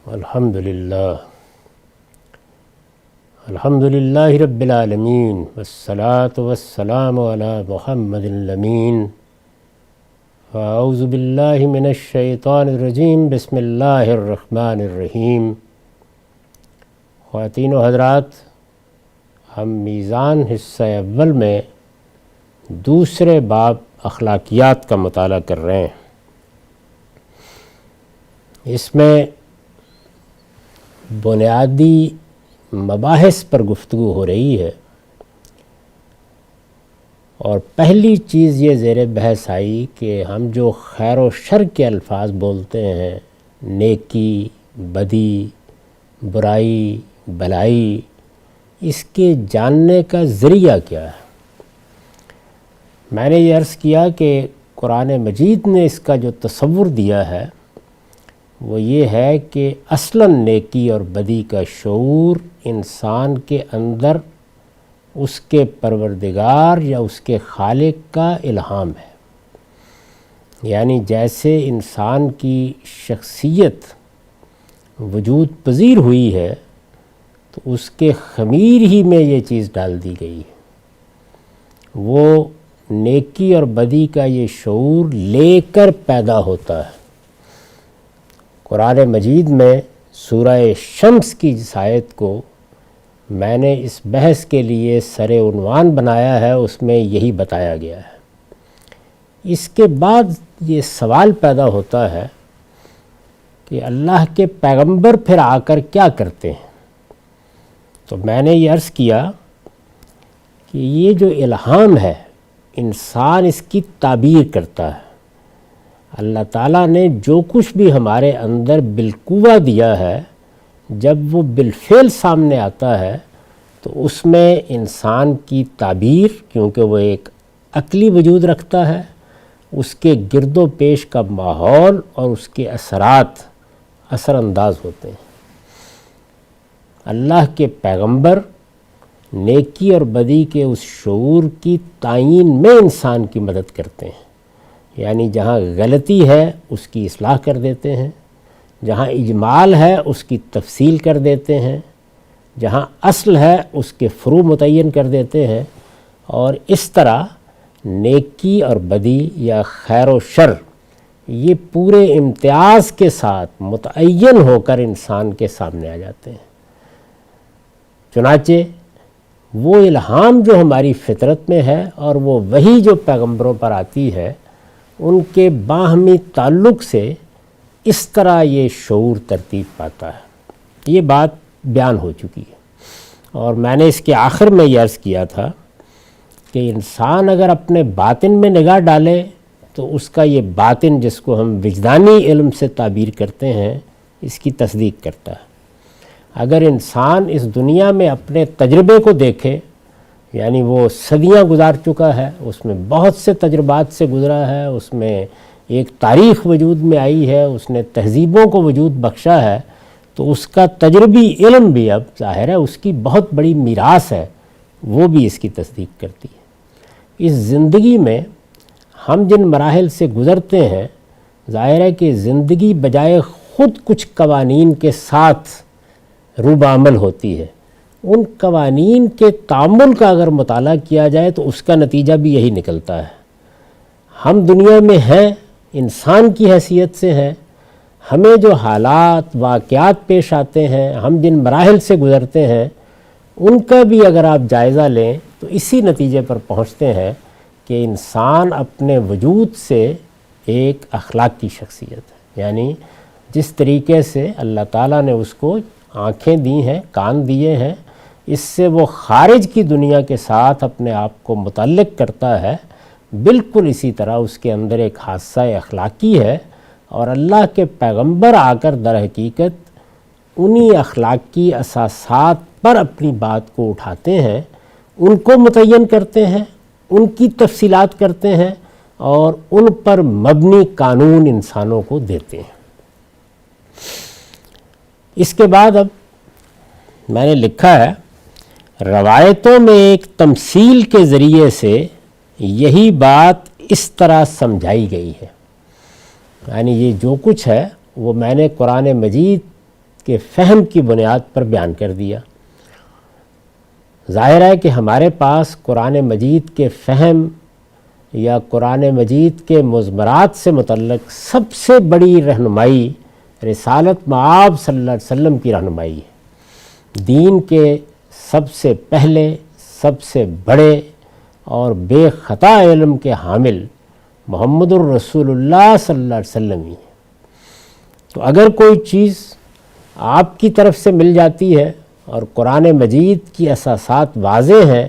الحمدللہ رب العالمین والصلاة والسلام علی محمد الامین اعوذ باللہ من الشیطان الرجیم بسم اللہ الرحمن الرحیم۔ خواتین و حضرات، ہم میزان حصہ اول میں دوسرے باب اخلاقیات کا مطالعہ کر رہے ہیں۔ اس میں بنیادی مباحث پر گفتگو ہو رہی ہے، اور پہلی چیز یہ زیر بحث آئی کہ ہم جو خیر و شر کے الفاظ بولتے ہیں، نیکی، بدی، برائی، بلائی، اس کے جاننے کا ذریعہ کیا ہے۔ میں نے یہ عرض کیا کہ قرآن مجید نے اس کا جو تصور دیا ہے وہ یہ ہے کہ اصلاً نیکی اور بدی کا شعور انسان کے اندر اس کے پروردگار یا اس کے خالق کا الہام ہے۔ یعنی جیسے انسان کی شخصیت وجود پذیر ہوئی ہے تو اس کے خمیر ہی میں یہ چیز ڈال دی گئی ہے، وہ نیکی اور بدی کا یہ شعور لے کر پیدا ہوتا ہے۔ قرآن مجید میں سورہ شمس کی جس آیت کو میں نے اس بحث کے لیے سر عنوان بنایا ہے، اس میں یہی بتایا گیا ہے۔ اس کے بعد یہ سوال پیدا ہوتا ہے کہ اللہ کے پیغمبر پھر آ کر کیا کرتے ہیں؟ تو میں نے یہ عرض کیا کہ یہ جو الہام ہے انسان اس کی تعبیر کرتا ہے۔ اللہ تعالیٰ نے جو کچھ بھی ہمارے اندر بالقوہ دیا ہے، جب وہ بالفعل سامنے آتا ہے تو اس میں انسان کی تعبیر، کیونکہ وہ ایک عقلی وجود رکھتا ہے، اس کے گرد و پیش کا ماحول اور اس کے اثرات اثر انداز ہوتے ہیں۔ اللہ کے پیغمبر نیکی اور بدی کے اس شعور کی تعیین میں انسان کی مدد کرتے ہیں، یعنی جہاں غلطی ہے اس کی اصلاح کر دیتے ہیں، جہاں اجمال ہے اس کی تفصیل کر دیتے ہیں، جہاں اصل ہے اس کے فروع متعین کر دیتے ہیں، اور اس طرح نیکی اور بدی یا خیر و شر یہ پورے امتیاز کے ساتھ متعین ہو کر انسان کے سامنے آ جاتے ہیں۔ چنانچہ وہ الہام جو ہماری فطرت میں ہے اور وہ وحی جو پیغمبروں پر آتی ہے، ان کے باہمی تعلق سے اس طرح یہ شعور ترتیب پاتا ہے۔ یہ بات بیان ہو چکی ہے، اور میں نے اس کے آخر میں یہ عرض کیا تھا کہ انسان اگر اپنے باطن میں نگاہ ڈالے تو اس کا یہ باطن، جس کو ہم وجدانی علم سے تعبیر کرتے ہیں، اس کی تصدیق کرتا ہے۔ اگر انسان اس دنیا میں اپنے تجربے کو دیکھے، یعنی وہ صدیاں گزار چکا ہے، اس میں بہت سے تجربات سے گزرا ہے، اس میں ایک تاریخ وجود میں آئی ہے، اس نے تہذیبوں کو وجود بخشا ہے، تو اس کا تجربی علم بھی اب ظاہر ہے اس کی بہت بڑی میراث ہے، وہ بھی اس کی تصدیق کرتی ہے۔ اس زندگی میں ہم جن مراحل سے گزرتے ہیں، ظاہر ہے کہ زندگی بجائے خود کچھ قوانین کے ساتھ روبعمل ہوتی ہے۔ ان قوانین کے تعامل کا اگر مطالعہ کیا جائے تو اس کا نتیجہ بھی یہی نکلتا ہے۔ ہم دنیا میں ہیں، انسان کی حیثیت سے ہیں، ہمیں جو حالات واقعات پیش آتے ہیں، ہم جن مراحل سے گزرتے ہیں، ان کا بھی اگر آپ جائزہ لیں تو اسی نتیجے پر پہنچتے ہیں کہ انسان اپنے وجود سے ایک اخلاقی شخصیت ہے۔ یعنی جس طریقے سے اللہ تعالیٰ نے اس کو آنکھیں دی ہیں، کان دیے ہیں، اس سے وہ خارج کی دنیا کے ساتھ اپنے آپ کو متعلق کرتا ہے، بالکل اسی طرح اس کے اندر ایک حادثہ اخلاقی ہے، اور اللہ کے پیغمبر آ کر در حقیقت انہی اخلاقی اساسات پر اپنی بات کو اٹھاتے ہیں، ان کو متعین کرتے ہیں، ان کی تفصیلات کرتے ہیں، اور ان پر مبنی قانون انسانوں کو دیتے ہیں۔ اس کے بعد اب میں نے لکھا ہے، روایتوں میں ایک تمثیل کے ذریعے سے یہی بات اس طرح سمجھائی گئی ہے۔ یعنی یہ جو کچھ ہے وہ میں نے قرآن مجید کے فہم کی بنیاد پر بیان کر دیا۔ ظاہر ہے کہ ہمارے پاس قرآن مجید کے فہم یا قرآن مجید کے مضمرات سے متعلق سب سے بڑی رہنمائی رسالت مآب صلی اللہ علیہ وسلم کی رہنمائی ہے۔ دین کے سب سے پہلے، سب سے بڑے اور بے خطا علم کے حامل محمد الرسول اللہ صلی اللہ علیہ وسلم ہی ہے۔ تو اگر کوئی چیز آپ کی طرف سے مل جاتی ہے اور قرآن مجید کی اساسات واضح ہیں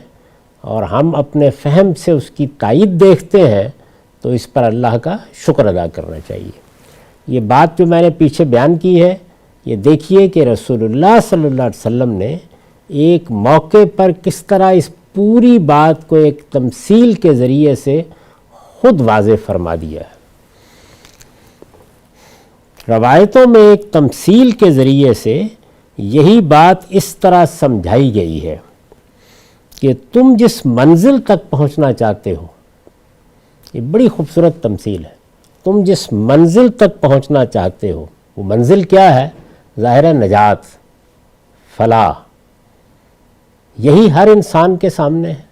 اور ہم اپنے فہم سے اس کی تائید دیکھتے ہیں تو اس پر اللہ کا شکر ادا کرنا چاہیے۔ یہ بات جو میں نے پیچھے بیان کی ہے، یہ دیکھیے کہ رسول اللہ صلی اللہ علیہ وسلم نے ایک موقع پر کس طرح اس پوری بات کو ایک تمثیل کے ذریعے سے خود واضح فرما دیا ہے۔ روایتوں میں ایک تمثیل کے ذریعے سے یہی بات اس طرح سمجھائی گئی ہے کہ تم جس منزل تک پہنچنا چاہتے ہو، یہ بڑی خوبصورت تمثیل ہے، تم جس منزل تک پہنچنا چاہتے ہو وہ منزل کیا ہے؟ ظاہر ہے نجات، فلاح۔ یہی ہر انسان کے سامنے ہے۔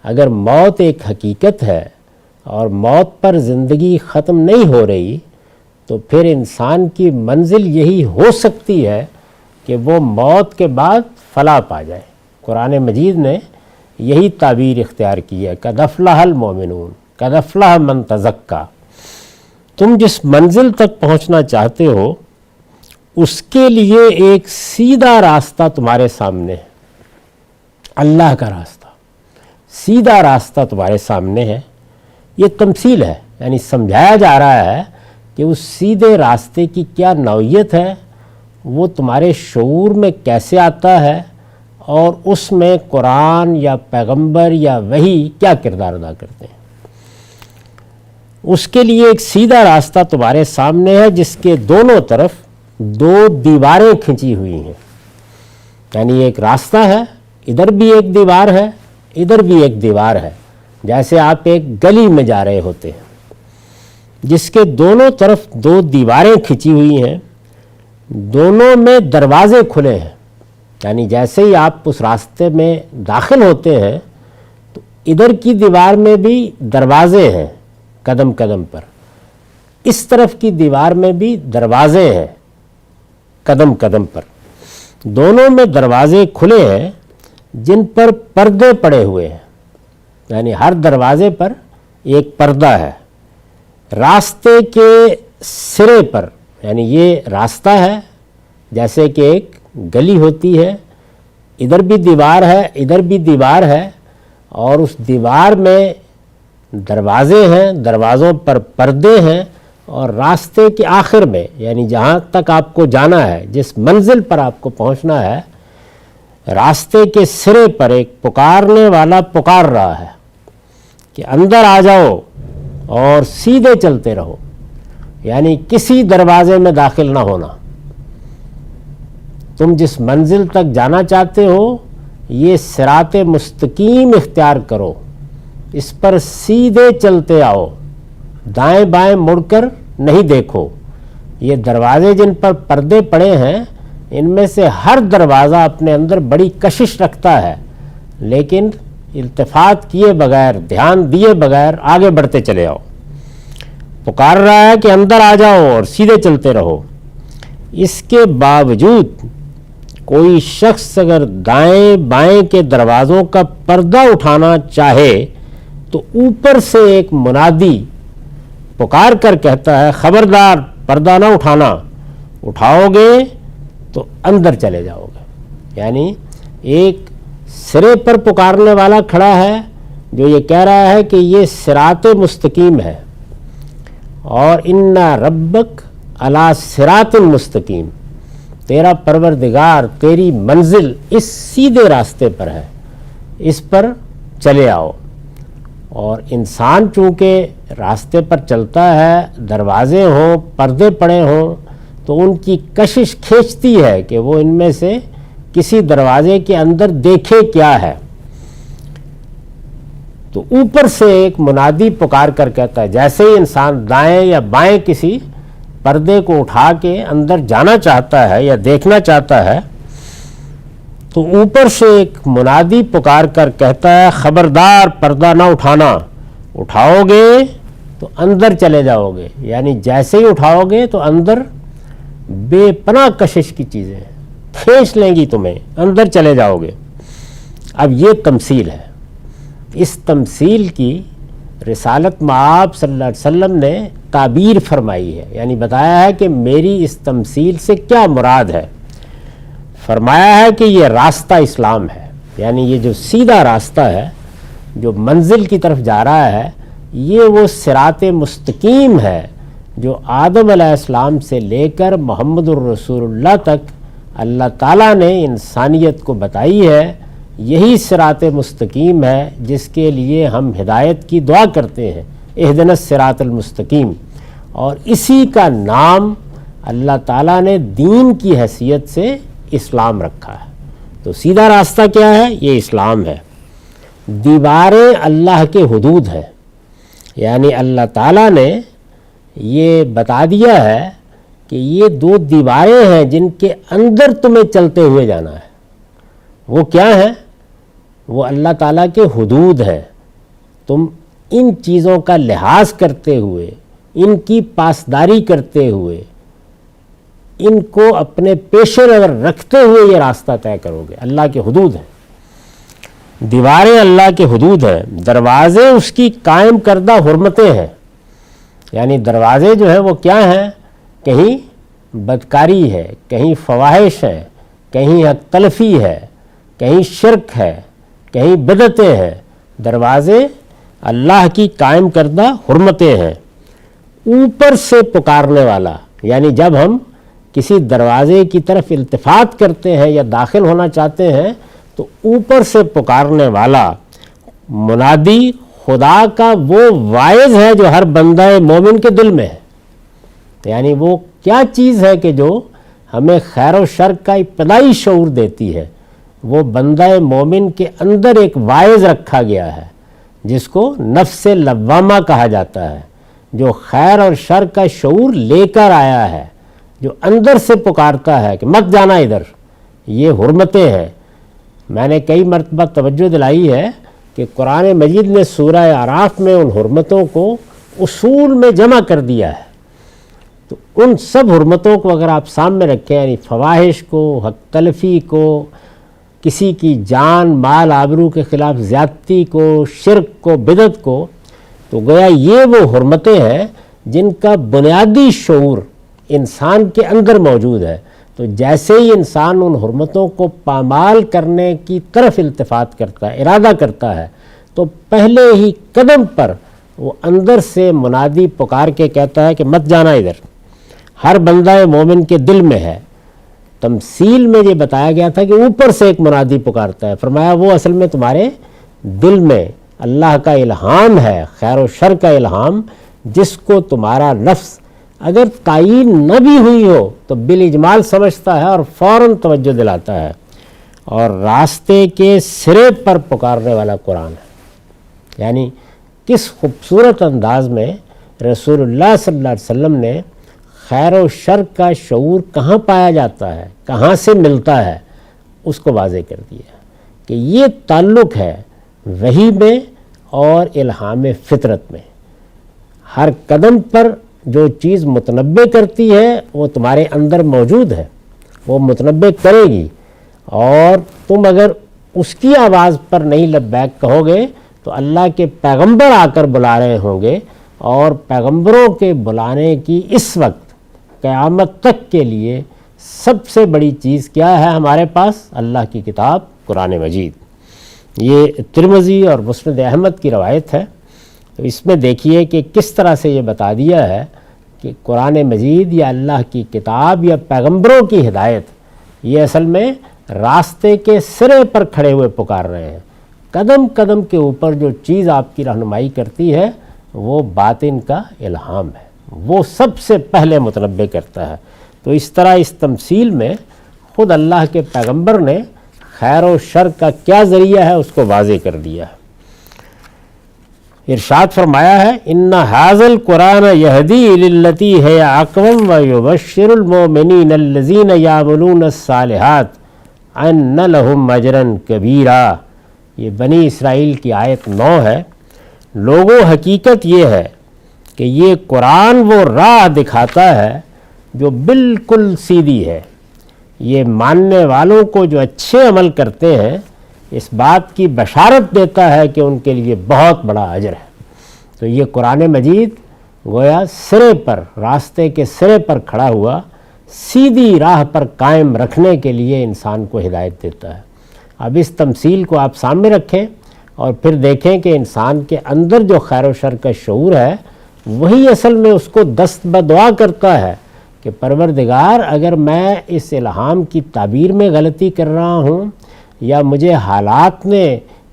اگر موت ایک حقیقت ہے اور موت پر زندگی ختم نہیں ہو رہی تو پھر انسان کی منزل یہی ہو سکتی ہے کہ وہ موت کے بعد فلاح پا جائے۔ قرآن مجید نے یہی تعبیر اختیار کی ہے، قد افلح المؤمنون قد افلح من تزکا۔ تم جس منزل تک پہنچنا چاہتے ہو اس کے لیے ایک سیدھا راستہ تمہارے سامنے ہے، اللہ کا راستہ، سیدھا راستہ تمہارے سامنے ہے۔ یہ تمثیل ہے، یعنی سمجھایا جا رہا ہے کہ اس سیدھے راستے کی کیا نوعیت ہے، وہ تمہارے شعور میں کیسے آتا ہے اور اس میں قرآن یا پیغمبر یا وحی کیا کردار ادا کرتے ہیں۔ اس کے لیے ایک سیدھا راستہ تمہارے سامنے ہے جس کے دونوں طرف دو دیواریں کھنچی ہوئی ہیں، یعنی ایک راستہ ہے، ادھر بھی ایک دیوار ہے، ادھر بھی ایک دیوار ہے، جیسے آپ ایک گلی میں جا رہے ہوتے ہیں جس کے دونوں طرف دو دیواریں کھنچی ہوئی ہیں، دونوں میں دروازے کھلے ہیں، یعنی جیسے ہی آپ اس راستے میں داخل ہوتے ہیں تو ادھر کی دیوار میں بھی دروازے ہیں قدم قدم پر، اس طرف کی دیوار میں بھی دروازے ہیں قدم قدم پر، دونوں میں دروازے کھلے ہیں جن پر پردے پڑے ہوئے ہیں، یعنی ہر دروازے پر ایک پردہ ہے۔ راستے کے سرے پر، یعنی یہ راستہ ہے جیسے کہ ایک گلی ہوتی ہے، ادھر بھی دیوار ہے ادھر بھی دیوار ہے، اور اس دیوار میں دروازے ہیں، دروازوں پر پردے ہیں، اور راستے کے آخر میں، یعنی جہاں تک آپ کو جانا ہے، جس منزل پر آپ کو پہنچنا ہے، راستے کے سرے پر ایک پکارنے والا پکار رہا ہے کہ اندر آ جاؤ اور سیدھے چلتے رہو، یعنی کسی دروازے میں داخل نہ ہونا۔ تم جس منزل تک جانا چاہتے ہو یہ صراط مستقیم اختیار کرو، اس پر سیدھے چلتے آؤ، دائیں بائیں مڑ کر نہیں دیکھو۔ یہ دروازے جن پر پردے پڑے ہیں ان میں سے ہر دروازہ اپنے اندر بڑی کشش رکھتا ہے، لیکن التفات کیے بغیر، دھیان دیے بغیر آگے بڑھتے چلے آؤ۔ پکار رہا ہے کہ اندر آ جاؤ اور سیدھے چلتے رہو۔ اس کے باوجود کوئی شخص اگر دائیں بائیں کے دروازوں کا پردہ اٹھانا چاہے تو اوپر سے ایک منادی پکار کر کہتا ہے خبردار پردہ نہ اٹھانا، اٹھاؤ گے تو اندر چلے جاؤ گے۔ یعنی ایک سرے پر پکارنے والا کھڑا ہے جو یہ کہہ رہا ہے کہ یہ صراط مستقیم ہے، اور ان ربک علی صراط مستقیم، تیرا پروردگار، تیری منزل اس سیدھے راستے پر ہے، اس پر چلے آؤ۔ اور انسان چونکہ راستے پر چلتا ہے، دروازے ہوں، پردے پڑے ہوں، تو ان کی کشش کھینچتی ہے کہ وہ ان میں سے کسی دروازے کے اندر دیکھے کیا ہے۔ تو اوپر سے ایک منادی پکار کر کہتا ہے، جیسے ہی انسان دائیں یا بائیں کسی پردے کو اٹھا کے اندر جانا چاہتا ہے یا دیکھنا چاہتا ہے تو اوپر سے ایک منادی پکار کر کہتا ہے خبردار پردہ نہ اٹھانا، اٹھاؤ گے تو اندر چلے جاؤ گے، یعنی جیسے ہی اٹھاؤ گے تو اندر بے پناہ کشش کی چیزیں کھینچ لیں گی تمہیں، اندر چلے جاؤ گے۔ اب یہ تمثیل ہے، اس تمثیل کی رسالت مآب صلی اللہ علیہ وسلم نے تعبیر فرمائی ہے، یعنی بتایا ہے کہ میری اس تمثیل سے کیا مراد ہے۔ فرمایا ہے کہ یہ راستہ اسلام ہے، یعنی یہ جو سیدھا راستہ ہے جو منزل کی طرف جا رہا ہے، یہ وہ صراط مستقیم ہے جو آدم علیہ السلام سے لے کر محمد الرسول اللہ تک اللہ تعالیٰ نے انسانیت کو بتائی ہے۔ یہی صراط مستقیم ہے جس کے لیے ہم ہدایت کی دعا کرتے ہیں، اہدنا الصراط المستقیم، اور اسی کا نام اللہ تعالیٰ نے دین کی حیثیت سے اسلام رکھا ہے۔ تو سیدھا راستہ کیا ہے؟ یہ اسلام ہے۔ دیواریں اللہ کے حدود ہیں، یعنی اللہ تعالیٰ نے یہ بتا دیا ہے کہ یہ دو دیواریں ہیں جن کے اندر تمہیں چلتے ہوئے جانا ہے۔ وہ کیا ہیں؟ وہ اللہ تعالیٰ کے حدود ہیں۔ تم ان چیزوں کا لحاظ کرتے ہوئے، ان کی پاسداری کرتے ہوئے، ان کو اپنے پیش نظر رکھتے ہوئے یہ راستہ طے کرو گے۔ اللہ کے حدود ہیں، دیواریں اللہ کے حدود ہیں، دروازے اس کی قائم کردہ حرمتیں ہیں، یعنی دروازے جو ہیں وہ کیا ہیں؟ کہیں بدکاری ہے، کہیں فواحش ہے، کہیں حق تلفی ہے، کہیں شرک ہے، کہیں بدعتیں ہیں۔ دروازے اللہ کی قائم کردہ حرمتیں ہیں۔ اوپر سے پکارنے والا، یعنی جب ہم کسی دروازے کی طرف التفات کرتے ہیں یا داخل ہونا چاہتے ہیں تو اوپر سے پکارنے والا منادی خدا کا وہ واعظ ہے جو ہر بندہ مومن کے دل میں ہے۔ یعنی وہ کیا چیز ہے کہ جو ہمیں خیر و شر کا ابتدائی شعور دیتی ہے؟ وہ بندہ مومن کے اندر ایک واعظ رکھا گیا ہے جس کو نفس لوامہ کہا جاتا ہے، جو خیر اور شر کا شعور لے کر آیا ہے، جو اندر سے پکارتا ہے کہ مت جانا ادھر، یہ حرمتیں ہیں۔ میں نے کئی مرتبہ توجہ دلائی ہے کہ قرآن مجید نے سورہ اعراف میں ان حرمتوں کو اصول میں جمع کر دیا ہے۔ تو ان سب حرمتوں کو اگر آپ سامنے رکھیں، یعنی فواحش کو، حق تلفی کو، کسی کی جان مال آبرو کے خلاف زیادتی کو، شرک کو، بدعت کو، تو گویا یہ وہ حرمتیں ہیں جن کا بنیادی شعور انسان کے اندر موجود ہے۔ تو جیسے ہی انسان ان حرمتوں کو پامال کرنے کی طرف التفات کرتا ہے، ارادہ کرتا ہے، تو پہلے ہی قدم پر وہ اندر سے منادی پکار کے کہتا ہے کہ مت جانا ادھر، ہر بندہ مومن کے دل میں ہے۔ تمثیل میں یہ بتایا گیا تھا کہ اوپر سے ایک منادی پکارتا ہے، فرمایا وہ اصل میں تمہارے دل میں اللہ کا الہام ہے، خیر و شر کا الہام، جس کو تمہارا نفس اگر تعین نہ بھی ہوئی ہو تو بالاجمال سمجھتا ہے اور فوراً توجہ دلاتا ہے۔ اور راستے کے سرے پر پکارنے والا قرآن ہے، یعنی کس خوبصورت انداز میں رسول اللہ صلی اللہ علیہ وسلم نے خیر و شر کا شعور کہاں پایا جاتا ہے، کہاں سے ملتا ہے، اس کو واضح کر دیا کہ یہ تعلق ہے وحی میں اور الہام فطرت میں۔ ہر قدم پر جو چیز متنبع کرتی ہے وہ تمہارے اندر موجود ہے، وہ متنبع کرے گی، اور تم اگر اس کی آواز پر نہیں لبیک کہو گے تو اللہ کے پیغمبر آ کر بلا رہے ہوں گے، اور پیغمبروں کے بلانے کی اس وقت قیامت تک کے لیے سب سے بڑی چیز کیا ہے ہمارے پاس؟ اللہ کی کتاب قرآن مجید۔ یہ ترمذی اور مسند احمد کی روایت ہے۔ تو اس میں دیکھیے کہ کس طرح سے یہ بتا دیا ہے کہ قرآن مجید یا اللہ کی کتاب یا پیغمبروں کی ہدایت، یہ اصل میں راستے کے سرے پر کھڑے ہوئے پکار رہے ہیں۔ قدم قدم کے اوپر جو چیز آپ کی رہنمائی کرتی ہے وہ باطن کا الہام ہے، وہ سب سے پہلے متنبع کرتا ہے۔ تو اس طرح اس تمثیل میں خود اللہ کے پیغمبر نے خیر و شر کا کیا ذریعہ ہے اس کو واضح کر دیا ہے۔ ارشاد فرمایا ہے ان ھذا القرآن یہدی للتی ہے اقوم ویبشر المؤمنین الذین یعملون الصالحات ان لہم اجرا کبیرا۔ یہ بنی اسرائیل کی آیت 9 ہے۔ لوگوں حقیقت یہ ہے کہ یہ قرآن وہ راہ دکھاتا ہے جو بالکل سیدھی ہے، یہ ماننے والوں کو جو اچھے عمل کرتے ہیں اس بات کی بشارت دیتا ہے کہ ان کے لیے بہت بڑا اجر ہے۔ تو یہ قرآن مجید گویا سرے پر، راستے کے سرے پر کھڑا ہوا سیدھی راہ پر قائم رکھنے کے لیے انسان کو ہدایت دیتا ہے۔ اب اس تمثیل کو آپ سامنے رکھیں اور پھر دیکھیں کہ انسان کے اندر جو خیر و شر کا شعور ہے وہی اصل میں اس کو دست بدعا کرتا ہے کہ پروردگار اگر میں اس الہام کی تعبیر میں غلطی کر رہا ہوں یا مجھے حالات نے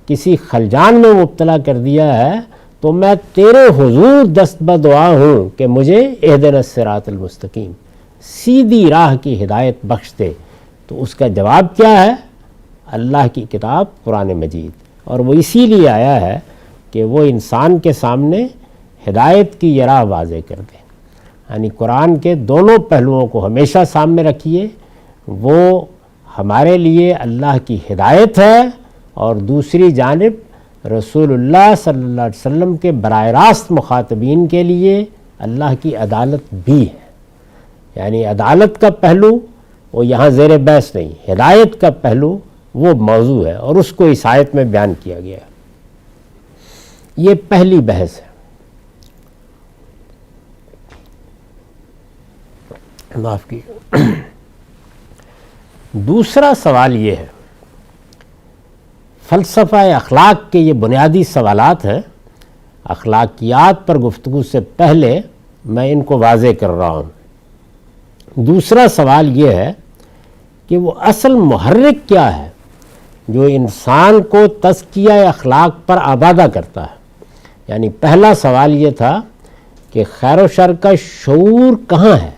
کسی خلجان میں مبتلا کر دیا ہے تو میں تیرے حضور دست بدعا ہوں کہ مجھے اہدنا الصراط المستقیم، سیدھی راہ کی ہدایت بخش دے۔ تو اس کا جواب کیا ہے؟ اللہ کی کتاب قرآن مجید، اور وہ اسی لیے آیا ہے کہ وہ انسان کے سامنے ہدایت کی یہ راہ واضح کر دے۔ یعنی قرآن کے دونوں پہلوؤں کو ہمیشہ سامنے رکھیے، وہ ہمارے لیے اللہ کی ہدایت ہے اور دوسری جانب رسول اللہ صلی اللہ علیہ وسلم کے براہ راست مخاطبین کے لیے اللہ کی عدالت بھی ہے۔ یعنی عدالت کا پہلو وہ یہاں زیر بحث نہیں، ہدایت کا پہلو وہ موضوع ہے اور اس کو اس آیت میں بیان کیا گیا ہے۔ یہ پہلی بحث ہے۔ معاف کیجیے۔ دوسرا سوال یہ ہے، فلسفہ اخلاق کے یہ بنیادی سوالات ہیں، اخلاقیات پر گفتگو سے پہلے میں ان کو واضح کر رہا ہوں۔ دوسرا سوال یہ ہے کہ وہ اصل محرک کیا ہے جو انسان کو تزکیہ اخلاق پر آبادہ کرتا ہے۔ یعنی پہلا سوال یہ تھا کہ خیر و شر کا شعور کہاں ہے،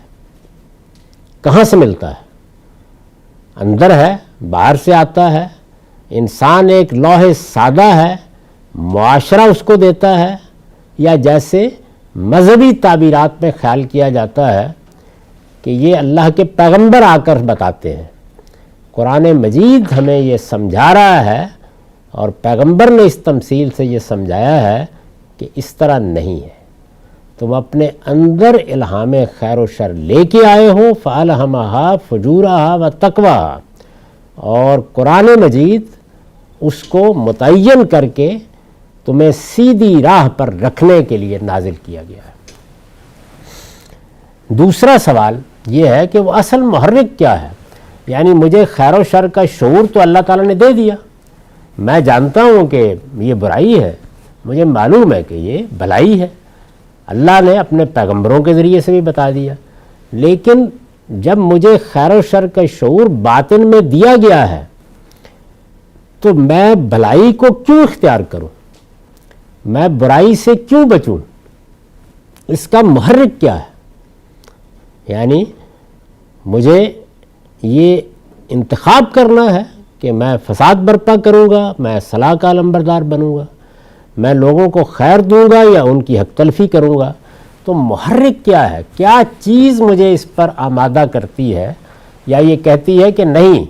کہاں سے ملتا ہے؟ اندر ہے، باہر سے آتا ہے؟ انسان ایک لوح سادہ ہے، معاشرہ اس کو دیتا ہے، یا جیسے مذہبی تعبیرات میں خیال کیا جاتا ہے کہ یہ اللہ کے پیغمبر آ کر بتاتے ہیں؟ قرآن مجید ہمیں یہ سمجھا رہا ہے اور پیغمبر نے اس تمثیل سے یہ سمجھایا ہے کہ اس طرح نہیں ہے۔ تم اپنے اندر الہام خیر و شر لے کے آئے ہو، فَأَلْهَمَهَا فُجُورَهَا وَتَقْوَاهَا، اور قرآن مجید اس کو متعین کر کے تمہیں سیدھی راہ پر رکھنے کے لیے نازل کیا گیا ہے۔ دوسرا سوال یہ ہے کہ وہ اصل محرک کیا ہے؟ یعنی مجھے خیر و شر کا شعور تو اللہ تعالیٰ نے دے دیا، میں جانتا ہوں کہ یہ برائی ہے، مجھے معلوم ہے کہ یہ بھلائی ہے، اللہ نے اپنے پیغمبروں کے ذریعے سے بھی بتا دیا، لیکن جب مجھے خیر و شر کا شعور باطن میں دیا گیا ہے تو میں بھلائی کو کیوں اختیار کروں، میں برائی سے کیوں بچوں؟ اس کا محرک کیا ہے؟ یعنی مجھے یہ انتخاب کرنا ہے کہ میں فساد برپا کروں گا، میں صلاح کا علمبردار بنوں گا، میں لوگوں کو خیر دوں گا یا ان کی حق تلفی کروں گا؟ تو محرک کیا ہے؟ کیا چیز مجھے اس پر آمادہ کرتی ہے یا یہ کہتی ہے کہ نہیں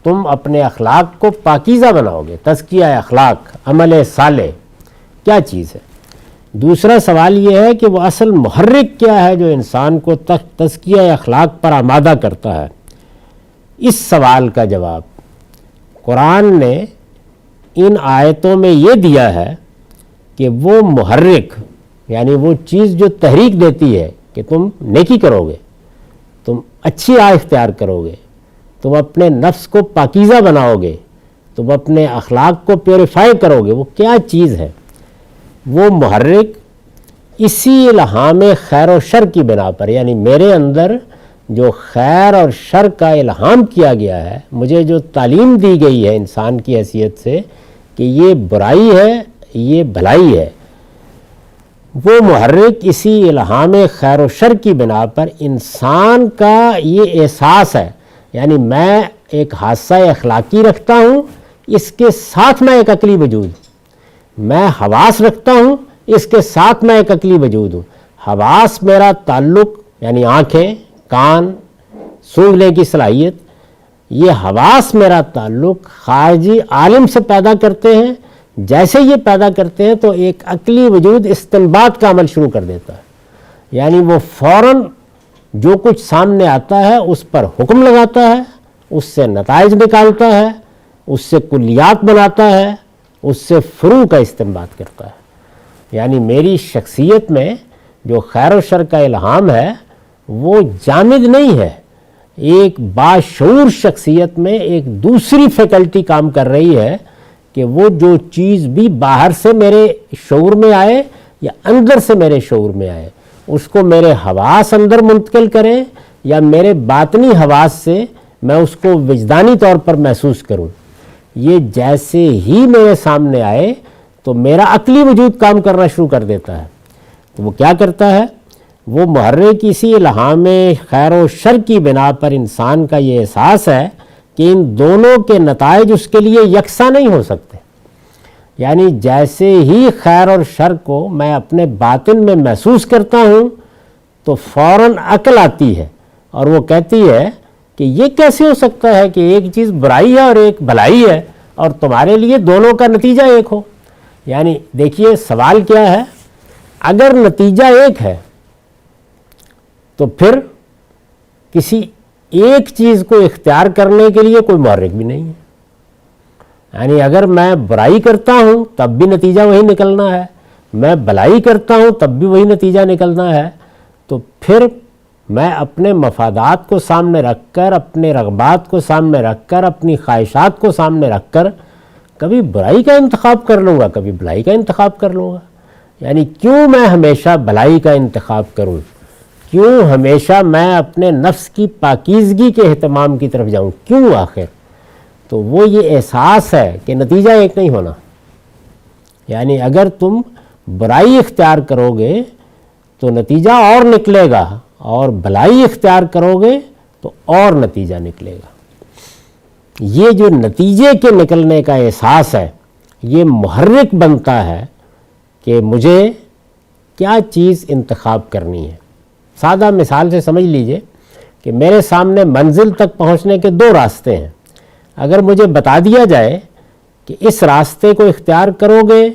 تم اپنے اخلاق کو پاکیزہ بناؤ گے؟ تزکیہ اخلاق، عمل صالح، کیا چیز ہے؟ دوسرا سوال یہ ہے کہ وہ اصل محرک کیا ہے جو انسان کو تزکیہ اخلاق پر آمادہ کرتا ہے؟ اس سوال کا جواب قرآن نے ان آیتوں میں یہ دیا ہے کہ وہ محرک، یعنی وہ چیز جو تحریک دیتی ہے کہ تم نیکی کرو گے، تم اچھی راہ اختیار کرو گے، تم اپنے نفس کو پاکیزہ بناؤ گے، تم اپنے اخلاق کو پیوریفائی کرو گے، وہ کیا چیز ہے؟ وہ محرک اسی الہام خیر و شر کی بنا پر، یعنی میرے اندر جو خیر اور شر کا الہام کیا گیا ہے، مجھے جو تعلیم دی گئی ہے انسان کی حیثیت سے کہ یہ برائی ہے، یہ بھلائی ہے، وہ محرک اسی الہام خیر و شر کی بنا پر انسان کا یہ احساس ہے، یعنی میں ایک حادثہ اخلاقی رکھتا ہوں، اس کے ساتھ میں ایک عقلی وجود، میں حواس رکھتا ہوں، اس کے ساتھ میں ایک عقلی وجود ہوں۔ حواس میرا تعلق یعنی آنکھیں، کان، سونگھنے کی صلاحیت، یہ حواس میرا تعلق خارجی عالم سے پیدا کرتے ہیں۔ جیسے یہ پیدا کرتے ہیں تو ایک عقلی وجود استنباط کا عمل شروع کر دیتا ہے، یعنی وہ فوراً جو کچھ سامنے آتا ہے اس پر حکم لگاتا ہے، اس سے نتائج نکالتا ہے، اس سے کلیات بناتا ہے، اس سے فروع کا استنباط کرتا ہے۔ یعنی میری شخصیت میں جو خیر و شر کا الہام ہے وہ جامد نہیں ہے، ایک باشعور شخصیت میں ایک دوسری فیکلٹی کام کر رہی ہے کہ وہ جو چیز بھی باہر سے میرے شعور میں آئے یا اندر سے میرے شعور میں آئے اس کو میرے حواس اندر منتقل کریں یا میرے باطنی حواس سے میں اس کو وجدانی طور پر محسوس کروں۔ یہ جیسے ہی میرے سامنے آئے تو میرا عقلی وجود کام کرنا شروع کر دیتا ہے۔ تو وہ کیا کرتا ہے؟ وہ محرک اسی الہام خیر و شر کی بنا پر انسان کا یہ احساس ہے کہ ان دونوں کے نتائج اس کے لیے یکساں نہیں ہو سکتے۔ یعنی جیسے ہی خیر اور شر کو میں اپنے باطن میں محسوس کرتا ہوں تو فوراً عقل آتی ہے اور وہ کہتی ہے کہ یہ کیسے ہو سکتا ہے کہ ایک چیز برائی ہے اور ایک بھلائی ہے اور تمہارے لیے دونوں کا نتیجہ ایک ہو۔ یعنی دیکھیے سوال کیا ہے، اگر نتیجہ ایک ہے تو پھر کسی ایک چیز کو اختیار کرنے کے لیے کوئی محرک بھی نہیں ہے۔ یعنی اگر میں برائی کرتا ہوں تب بھی نتیجہ وہی نکلنا ہے، میں بھلائی کرتا ہوں تب بھی وہی نتیجہ نکلنا ہے، تو پھر میں اپنے مفادات کو سامنے رکھ کر، اپنے رغبات کو سامنے رکھ کر، اپنی خواہشات کو سامنے رکھ کر کبھی برائی کا انتخاب کر لوں گا، کبھی بھلائی کا انتخاب کر لوں گا۔ یعنی کیوں میں ہمیشہ بھلائی کا انتخاب کروں؟ کیوں ہمیشہ میں اپنے نفس کی پاکیزگی کے اہتمام کی طرف جاؤں؟ کیوں آخر؟ تو وہ یہ احساس ہے کہ نتیجہ ایک نہیں ہونا۔ یعنی اگر تم برائی اختیار کرو گے تو نتیجہ اور نکلے گا، اور بھلائی اختیار کرو گے تو اور نتیجہ نکلے گا۔ یہ جو نتیجے کے نکلنے کا احساس ہے یہ محرک بنتا ہے کہ مجھے کیا چیز انتخاب کرنی ہے۔ سادہ مثال سے سمجھ لیجئے کہ میرے سامنے منزل تک پہنچنے کے دو راستے ہیں۔ اگر مجھے بتا دیا جائے کہ اس راستے کو اختیار کرو گے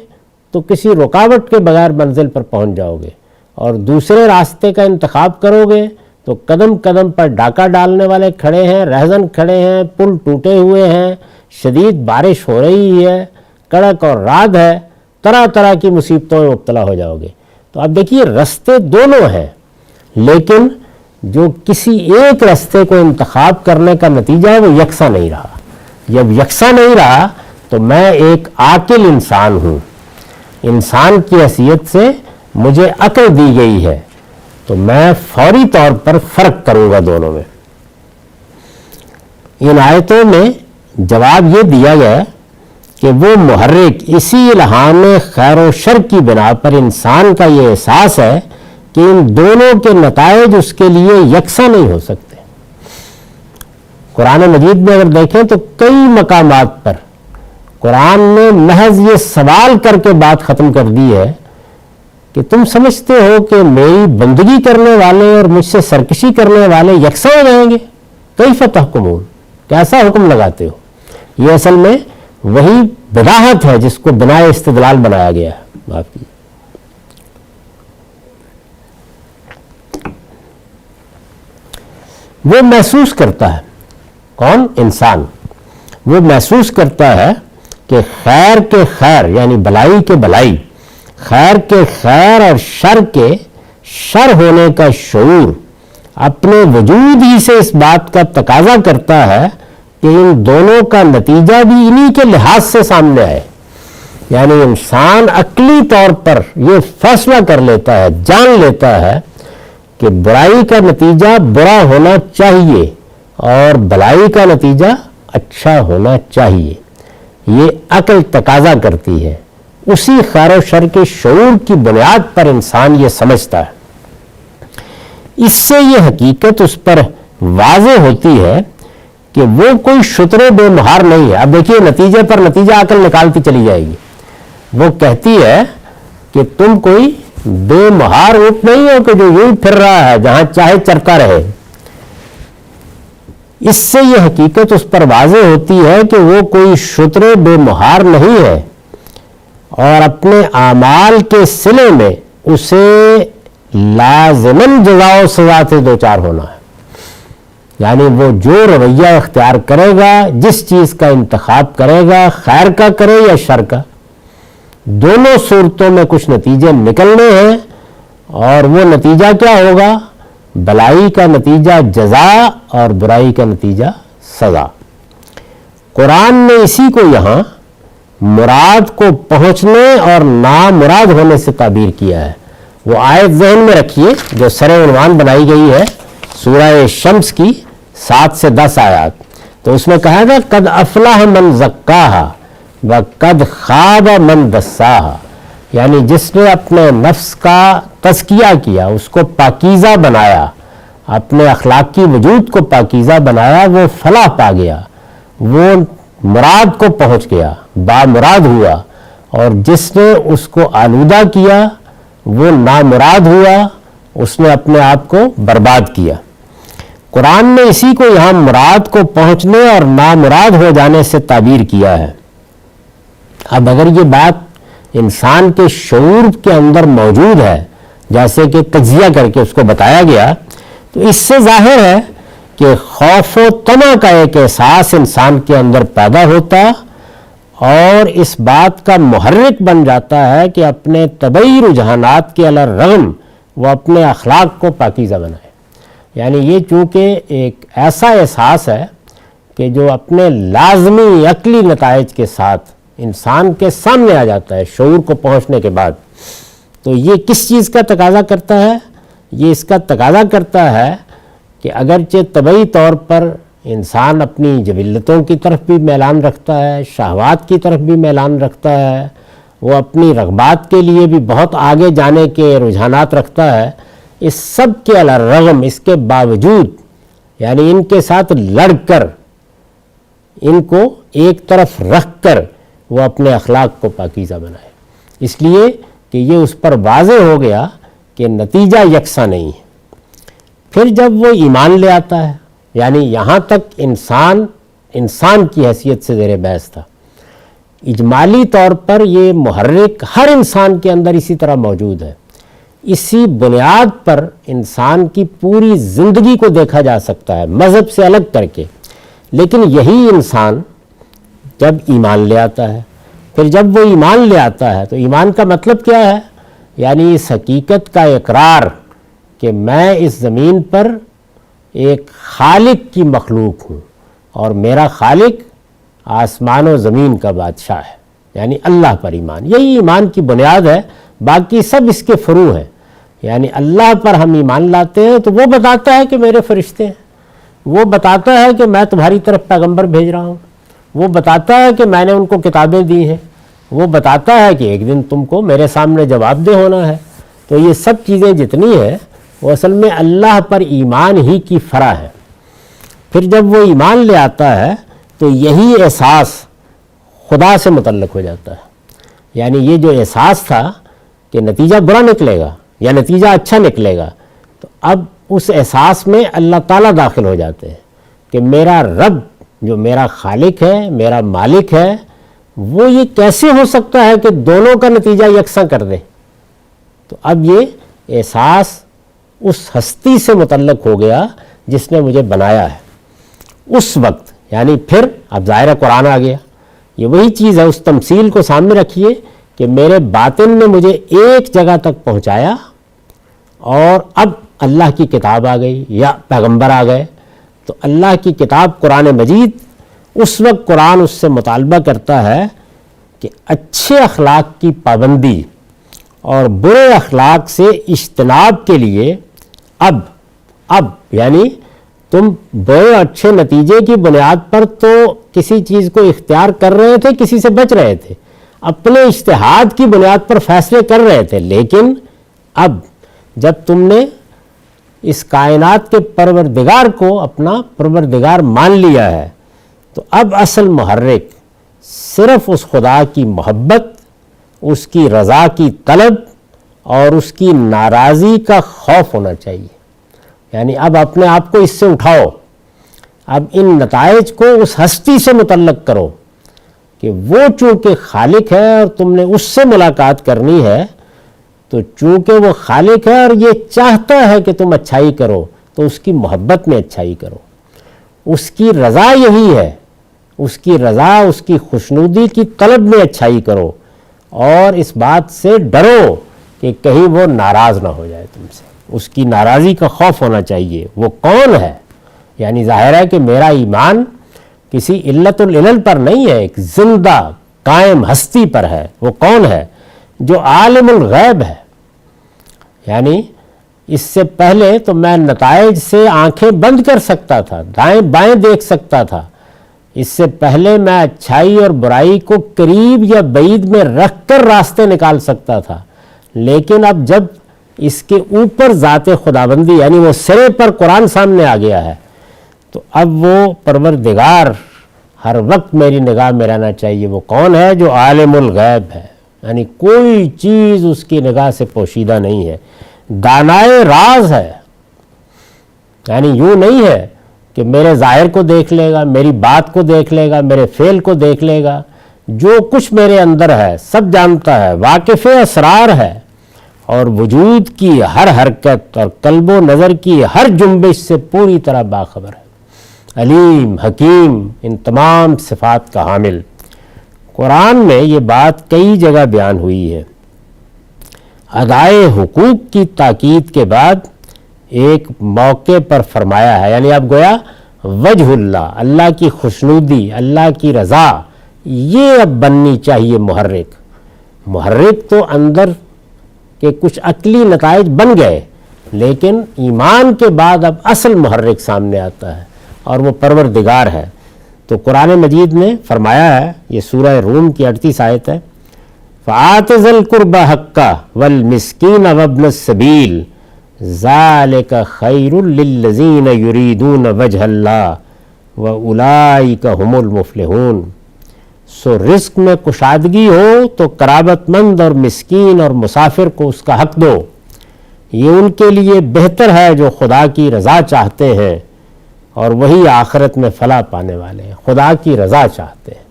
تو کسی رکاوٹ کے بغیر منزل پر پہنچ جاؤ گے، اور دوسرے راستے کا انتخاب کرو گے تو قدم قدم پر ڈاکہ ڈالنے والے کھڑے ہیں، رہزن کھڑے ہیں، پل ٹوٹے ہوئے ہیں، شدید بارش ہو رہی ہے، کڑک اور رعد ہے، طرح طرح کی مصیبتوں میں مبتلا ہو جاؤ گے۔ تو اب دیکھیے راستے دونوں ہیں، لیکن جو کسی ایک راستے کو انتخاب کرنے کا نتیجہ ہے وہ یکساں نہیں رہا۔ جب یکساں نہیں رہا تو میں ایک عاقل انسان ہوں، انسان کی حیثیت سے مجھے عقل دی گئی ہے، تو میں فوری طور پر فرق کروں گا دونوں میں۔ ان آیتوں میں جواب یہ دیا گیا کہ وہ محرک اسی الہام خیر و شر کی بنا پر انسان کا یہ احساس ہے کہ ان دونوں کے نتائج اس کے لیے یکساں نہیں ہو سکتے۔ قرآن مجید میں اگر دیکھیں تو کئی مقامات پر قرآن نے محض یہ سوال کر کے بات ختم کر دی ہے کہ تم سمجھتے ہو کہ میری بندگی کرنے والے اور مجھ سے سرکشی کرنے والے یکساں ہو جائیں گے؟ کیف تحکمون، کیسا حکم لگاتے ہو؟ یہ اصل میں وہی بداہت ہے جس کو بنائے استدلال بنایا گیا ہے۔ معاف کیجیے، وہ محسوس کرتا ہے، کون؟ انسان۔ وہ محسوس کرتا ہے کہ خیر کے خیر یعنی بھلائی کے بھلائی، خیر کے خیر اور شر کے شر ہونے کا شعور اپنے وجود ہی سے اس بات کا تقاضا کرتا ہے کہ ان دونوں کا نتیجہ بھی انہی کے لحاظ سے سامنے آئے۔ یعنی انسان عقلی طور پر یہ فیصلہ کر لیتا ہے، جان لیتا ہے کہ برائی کا نتیجہ برا ہونا چاہیے اور بھلائی کا نتیجہ اچھا ہونا چاہیے۔ یہ عقل تقاضا کرتی ہے، اسی خیر و شر کے شعور کی بنیاد پر انسان یہ سمجھتا ہے۔ اس سے یہ حقیقت اس پر واضح ہوتی ہے کہ وہ کوئی شتر بے مہار نہیں ہے۔ اب دیکھیے نتیجے پر نتیجہ عقل نکالتی چلی جائے گی۔ وہ کہتی ہے کہ کہ تم کوئی بے مہار اونٹ نہیں ہو کہ جو یوں پھر رہا ہے جہاں چاہے چرتا رہے۔ اس سے یہ حقیقت اس پر واضح ہوتی ہے کہ وہ کوئی شتر بے مہار نہیں ہے اور اپنے اعمال کے صلے میں اسے لازماً جزا و سزا سے دوچار ہونا ہے۔ یعنی وہ جو رویہ اختیار کرے گا، جس چیز کا انتخاب کرے گا، خیر کا کرے یا شر کا، دونوں صورتوں میں کچھ نتیجے نکلنے ہیں، اور وہ نتیجہ کیا ہوگا؟ بلائی کا نتیجہ جزا اور برائی کا نتیجہ سزا۔ قرآن نے اسی کو یہاں مراد کو پہنچنے اور نامراد ہونے سے تعبیر کیا ہے۔ وہ آیت ذہن میں رکھیے جو سر عنوان بنائی گئی ہے سورہ شمس کی 7 سے 10 آیات، تو اس میں کہا گا قد افلح من زکاہا وقد خاب من دساہا، یعنی جس نے اپنے نفس کا تزکیہ کیا، اس کو پاکیزہ بنایا، اپنے اخلاقی وجود کو پاکیزہ بنایا، وہ فلاح پا گیا، وہ مراد کو پہنچ گیا، بامراد ہوا، اور جس نے اس کو آلودہ کیا وہ نامراد ہوا، اس نے اپنے آپ کو برباد کیا۔ قرآن نے اسی کو یہاں مراد کو پہنچنے اور نامراد ہو جانے سے تعبیر کیا ہے۔ اب اگر یہ بات انسان کے شعور کے اندر موجود ہے، جیسے کہ تجزیہ کر کے اس کو بتایا گیا، تو اس سے ظاہر ہے کہ خوف و طمع کا ایک احساس انسان کے اندر پیدا ہوتا اور اس بات کا محرک بن جاتا ہے کہ اپنے طبعی رجحانات کے علی الرغم وہ اپنے اخلاق کو پاکیزہ بنائے۔ یعنی یہ چونکہ ایک ایسا احساس ہے کہ جو اپنے لازمی عقلی نتائج کے ساتھ انسان کے سامنے آ جاتا ہے شعور کو پہنچنے کے بعد، تو یہ کس چیز کا تقاضا کرتا ہے؟ یہ اس کا تقاضا کرتا ہے کہ اگرچہ طبعی طور پر انسان اپنی جبلتوں کی طرف بھی میلان رکھتا ہے، شہوات کی طرف بھی میلان رکھتا ہے، وہ اپنی رغبات کے لیے بھی بہت آگے جانے کے رجحانات رکھتا ہے، اس سب کے علی الرغم، اس کے باوجود، یعنی ان کے ساتھ لڑ کر، ان کو ایک طرف رکھ کر وہ اپنے اخلاق کو پاکیزہ بنائے، اس لیے کہ یہ اس پر واضح ہو گیا کہ نتیجہ یکساں نہیں ہے۔ پھر جب وہ ایمان لے آتا ہے، یعنی یہاں تک انسان کی حیثیت سے زیر بحث تھا، اجمالی طور پر یہ محرک ہر انسان کے اندر اسی طرح موجود ہے، اسی بنیاد پر انسان کی پوری زندگی کو دیکھا جا سکتا ہے مذہب سے الگ کر کے۔ لیکن یہی انسان جب ایمان لے آتا ہے، پھر جب وہ ایمان لے آتا ہے تو ایمان کا مطلب کیا ہے؟ یعنی اس حقیقت کا اقرار کہ میں اس زمین پر ایک خالق کی مخلوق ہوں اور میرا خالق آسمان و زمین کا بادشاہ ہے، یعنی اللہ پر ایمان۔ یہی ایمان کی بنیاد ہے، باقی سب اس کے فروع ہیں۔ یعنی اللہ پر ہم ایمان لاتے ہیں تو وہ بتاتا ہے کہ میرے فرشتے ہیں، وہ بتاتا ہے کہ میں تمہاری طرف پیغمبر بھیج رہا ہوں، وہ بتاتا ہے کہ میں نے ان کو کتابیں دی ہیں، وہ بتاتا ہے کہ ایک دن تم کو میرے سامنے جواب دہ ہونا ہے۔ تو یہ سب چیزیں جتنی ہیں وہ اصل میں اللہ پر ایمان ہی کی فرع ہے۔ پھر جب وہ ایمان لے آتا ہے تو یہی احساس خدا سے متعلق ہو جاتا ہے۔ یعنی یہ جو احساس تھا کہ نتیجہ برا نکلے گا یا نتیجہ اچھا نکلے گا، تو اب اس احساس میں اللہ تعالیٰ داخل ہو جاتے ہیں کہ میرا رب جو میرا خالق ہے، میرا مالک ہے، وہ یہ کیسے ہو سکتا ہے کہ دونوں کا نتیجہ یکساں کر دے۔ تو اب یہ احساس اس ہستی سے متعلق ہو گیا جس نے مجھے بنایا ہے۔ اس وقت یعنی پھر اب ظاہر قرآن آ گیا، یہ وہی چیز ہے، اس تمثیل کو سامنے رکھیے کہ میرے باطن نے مجھے ایک جگہ تک پہنچایا اور اب اللہ کی کتاب آ گئی یا پیغمبر آ گئے، تو اللہ کی کتاب قرآن مجید، اس وقت قرآن اس سے مطالبہ کرتا ہے کہ اچھے اخلاق کی پابندی اور برے اخلاق سے اجتناب کے لیے اب یعنی تم برے اچھے نتیجے کی بنیاد پر تو کسی چیز کو اختیار کر رہے تھے، کسی سے بچ رہے تھے، اپنے اجتہاد کی بنیاد پر فیصلے کر رہے تھے، لیکن اب جب تم نے اس کائنات کے پروردگار کو اپنا پروردگار مان لیا ہے، تو اب اصل محرک صرف اس خدا کی محبت اس کی رضا کی طلب اور اس کی ناراضی کا خوف ہونا چاہیے. یعنی اب اپنے آپ کو اس سے اٹھاؤ، اب ان نتائج کو اس ہستی سے متعلق کرو کہ وہ چونکہ خالق ہے اور تم نے اس سے ملاقات کرنی ہے، تو چونکہ وہ خالق ہے اور یہ چاہتا ہے کہ تم اچھائی کرو، تو اس کی محبت میں اچھائی کرو. اس کی رضا یہی ہے، اس کی رضا، اس کی خوشنودی کی طلب میں اچھائی کرو، اور اس بات سے ڈرو کہ کہیں وہ ناراض نہ ہو جائے تم سے. اس کی ناراضی کا خوف ہونا چاہیے. وہ کون ہے؟ یعنی ظاہر ہے کہ میرا ایمان کسی علت العلل پر نہیں ہے، ایک زندہ قائم ہستی پر ہے. وہ کون ہے؟ جو عالم الغیب ہے. یعنی اس سے پہلے تو میں نتائج سے آنکھیں بند کر سکتا تھا، دائیں بائیں دیکھ سکتا تھا. اس سے پہلے میں اچھائی اور برائی کو قریب یا بعید میں رکھ کر راستے نکال سکتا تھا. لیکن اب جب اس کے اوپر ذات خداوندی یعنی وہ سرے پر قرآن سامنے آ گیا ہے، تو اب وہ پروردگار ہر وقت میری نگاہ میں رہنا چاہیے. وہ کون ہے؟ جو عالم الغیب ہے، یعنی کوئی چیز اس کی نگاہ سے پوشیدہ نہیں ہے. دانائے راز ہے، یعنی یوں نہیں ہے کہ میرے ظاہر کو دیکھ لے گا، میری بات کو دیکھ لے گا، میرے فعل کو دیکھ لے گا. جو کچھ میرے اندر ہے سب جانتا ہے، واقف اسرار ہے، اور وجود کی ہر حرکت اور قلب و نظر کی ہر جنبش سے پوری طرح باخبر ہے. علیم، حکیم، ان تمام صفات کا حامل. قرآن میں یہ بات کئی جگہ بیان ہوئی ہے. ادائے حقوق کی تاکید کے بعد ایک موقع پر فرمایا ہے، یعنی اب گویا وجہ اللہ، اللہ کی خوشنودی، اللہ کی رضا، یہ اب بننی چاہیے محرک. محرک تو اندر کے کچھ عقلی نتائج بن گئے، لیکن ایمان کے بعد اب اصل محرک سامنے آتا ہے، اور وہ پروردگار ہے. تو قرآن مجید نے فرمایا ہے، یہ سورہ روم کی 38 آیت ہے، فَآتِ ذِی الْقُرْبَى حَقَّهُ وَالْمِسْكِینَ وَابْنَ السَّبِیلِ ذَلِکَ خَیْرٌ لِلَّذِینَ یُرِیدُونَ وَجْهَ اللَّهِ وَأُولَٰئِکَ هُمُ الْمُفْلِحُونَ. سو رزق میں کشادگی ہو تو قرابت مند اور مسکین اور مسافر کو اس کا حق دو. یہ ان کے لیے بہتر ہے جو خدا کی رضا چاہتے ہیں، اور وہی آخرت میں فلاح پانے والے ہیں. خدا کی رضا چاہتے ہیں،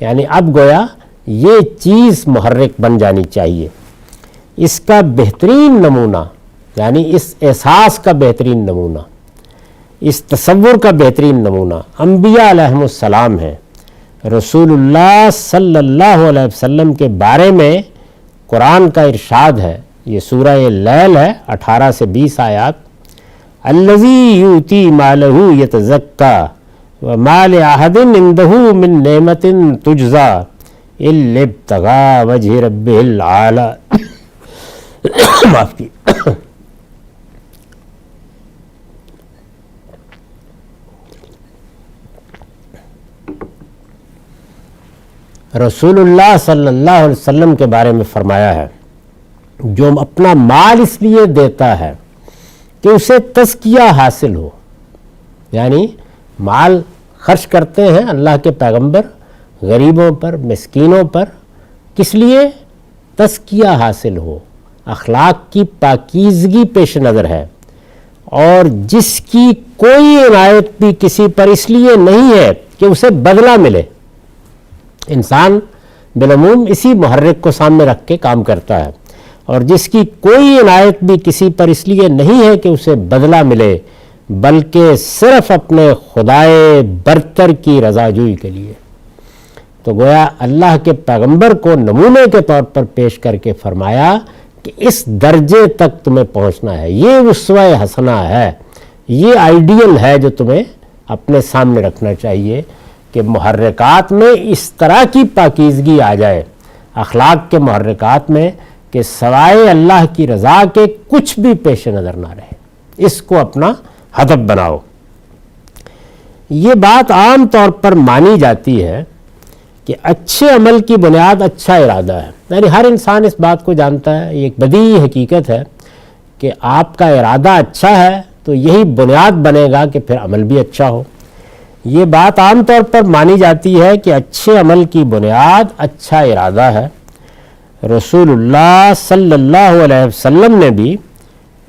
یعنی اب گویا یہ چیز محرک بن جانی چاہیے. اس کا بہترین نمونہ، یعنی اس احساس کا بہترین نمونہ، اس تصور کا بہترین نمونہ انبیاء علیہم السلام ہیں. رسول اللہ صلی اللہ علیہ وسلم کے بارے میں قرآن کا ارشاد ہے، یہ سورہ لیل ہے 18 سے 20 آیات، الذی یؤتی مالہ یتزکی وما لأحد عنده من نعمت تجزی الا ابتغاء وجہ ربہ العالی. معاف کی. رسول اللہ صلی اللہ علیہ وسلم کے بارے میں فرمایا ہے، جو اپنا مال اس لیے دیتا ہے کہ اسے تزکیہ حاصل ہو. یعنی مال خرچ کرتے ہیں اللہ کے پیغمبر غریبوں پر، مسکینوں پر، کس لیے؟ تزکیہ حاصل ہو، اخلاق کی پاکیزگی پیش نظر ہے. اور جس کی کوئی عنایت بھی کسی پر اس لیے نہیں ہے کہ اسے بدلہ ملے. انسان بالعموم اسی محرک کو سامنے رکھ کے کام کرتا ہے، اور جس کی کوئی عنایت بھی کسی پر اس لیے نہیں ہے کہ اسے بدلہ ملے، بلکہ صرف اپنے خدائے برتر کی رضا جوئی کے لیے. تو گویا اللہ کے پیغمبر کو نمونے کے طور پر پیش کر کے فرمایا کہ اس درجے تک تمہیں پہنچنا ہے. یہ اسوہ حسنہ ہے، یہ آئیڈیل ہے جو تمہیں اپنے سامنے رکھنا چاہیے کہ محرکات میں اس طرح کی پاکیزگی آ جائے، اخلاق کے محرکات میں، کہ سوائے اللہ کی رضا کے کچھ بھی پیش نظر نہ رہے. اس کو اپنا ہدف بناؤ. یہ بات عام طور پر مانی جاتی ہے کہ اچھے عمل کی بنیاد اچھا ارادہ ہے. یعنی ہر انسان اس بات کو جانتا ہے، یہ ایک بدیہی حقیقت ہے کہ آپ کا ارادہ اچھا ہے تو یہی بنیاد بنے گا کہ پھر عمل بھی اچھا ہو. یہ بات عام طور پر مانی جاتی ہے کہ اچھے عمل کی بنیاد اچھا ارادہ ہے، رسول اللہ صلی اللہ علیہ وسلم نے بھی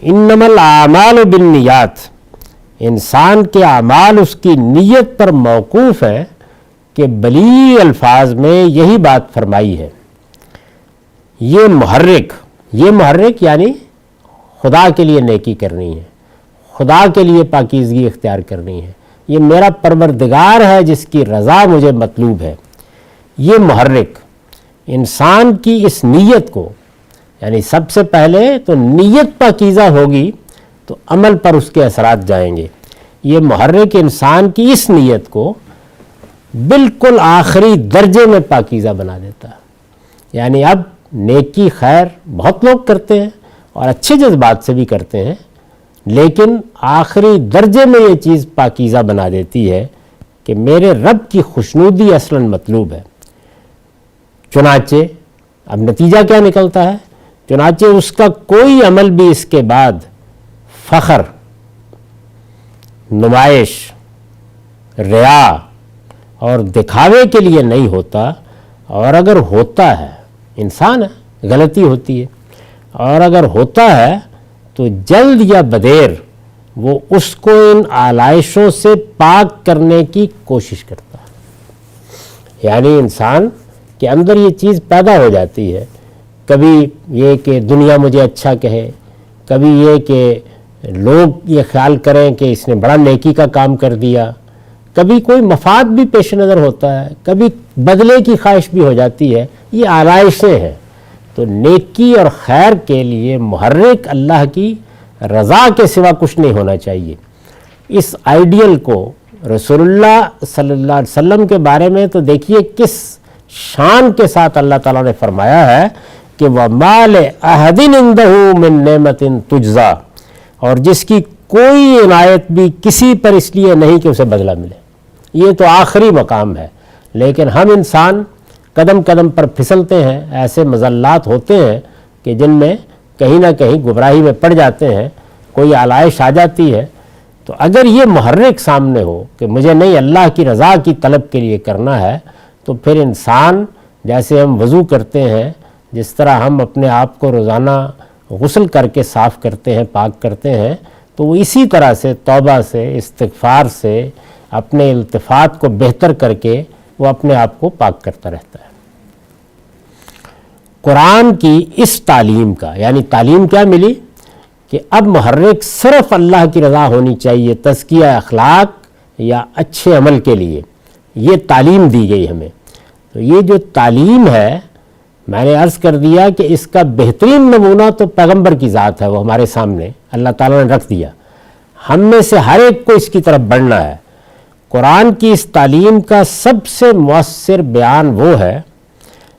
انما الاعمال بالنیات، انسان کے اعمال اس کی نیت پر موقوف ہیں، کہ بلیغ الفاظ میں یہی بات فرمائی ہے۔ یہ محرک یعنی خدا کے لیے نیکی کرنی ہے، خدا کے لیے پاکیزگی اختیار کرنی ہے، یہ میرا پروردگار ہے جس کی رضا مجھے مطلوب ہے۔ یہ محرک انسان کی اس نیت کو، یعنی سب سے پہلے تو نیت پاکیزہ ہوگی تو عمل پر اس کے اثرات جائیں گے۔ یہ محرک انسان کی اس نیت کو بالکل آخری درجے میں پاکیزہ بنا دیتا ہے۔ یعنی اب نیکی خیر بہت لوگ کرتے ہیں اور اچھے جذبات سے بھی کرتے ہیں، لیکن آخری درجے میں یہ چیز پاکیزہ بنا دیتی ہے کہ میرے رب کی خوشنودی اصلاً مطلوب ہے۔ چنانچہ اب نتیجہ کیا نکلتا ہے؟ چنانچہ اس کا کوئی عمل بھی اس کے بعد فخر، نمائش، ریا اور دکھاوے کے لیے نہیں ہوتا، اور اگر ہوتا ہے، انسان ہے، غلطی ہوتی ہے، اور اگر ہوتا ہے تو جلد یا بدیر وہ اس کو ان آلائشوں سے پاک کرنے کی کوشش کرتا ہے۔ یعنی انسان کے اندر یہ چیز پیدا ہو جاتی ہے، کبھی یہ کہ دنیا مجھے اچھا کہے، کبھی یہ کہ لوگ یہ خیال کریں کہ اس نے بڑا نیکی کا کام کر دیا، کبھی کوئی مفاد بھی پیش نظر ہوتا ہے، کبھی بدلے کی خواہش بھی ہو جاتی ہے۔ یہ آلائشیں ہیں۔ تو نیکی اور خیر کے لیے محرک اللہ کی رضا کے سوا کچھ نہیں ہونا چاہیے۔ اس آئیڈیل کو رسول اللہ صلی اللہ علیہ وسلم کے بارے میں تو دیکھیے کس شان کے ساتھ اللہ تعالیٰ نے فرمایا ہے کہ وَمَا لِأَحَدٍ عِندَهُ مِن نِعْمَةٍ تُجْزَىٰ، اور جس کی کوئی عنایت بھی کسی پر اس لیے نہیں کہ اسے بدلہ ملے۔ یہ تو آخری مقام ہے، لیکن ہم انسان قدم قدم پر پھسلتے ہیں، ایسے مزلات ہوتے ہیں کہ جن میں کہیں نہ کہیں گمراہی میں پڑ جاتے ہیں، کوئی آلائش آ جاتی ہے۔ تو اگر یہ محرک سامنے ہو کہ مجھے نہیں اللہ کی رضا کی طلب کے لیے کرنا ہے، تو پھر انسان جیسے ہم وضو کرتے ہیں، جس طرح ہم اپنے آپ کو روزانہ غسل کر کے صاف کرتے ہیں، پاک کرتے ہیں، تو وہ اسی طرح سے توبہ سے، استغفار سے، اپنے التفات کو بہتر کر کے وہ اپنے آپ کو پاک کرتا رہتا ہے۔ قرآن کی اس تعلیم کا، یعنی تعلیم کیا ملی کہ اب محرک صرف اللہ کی رضا ہونی چاہیے تزکیہ اخلاق یا اچھے عمل کے لیے، یہ تعلیم دی گئی ہمیں۔ تو یہ جو تعلیم ہے، میں نے عرض کر دیا کہ اس کا بہترین نمونہ تو پیغمبر کی ذات ہے، وہ ہمارے سامنے اللہ تعالیٰ نے رکھ دیا۔ ہم میں سے ہر ایک کو اس کی طرف بڑھنا ہے۔ قرآن کی اس تعلیم کا سب سے مؤثر بیان وہ ہے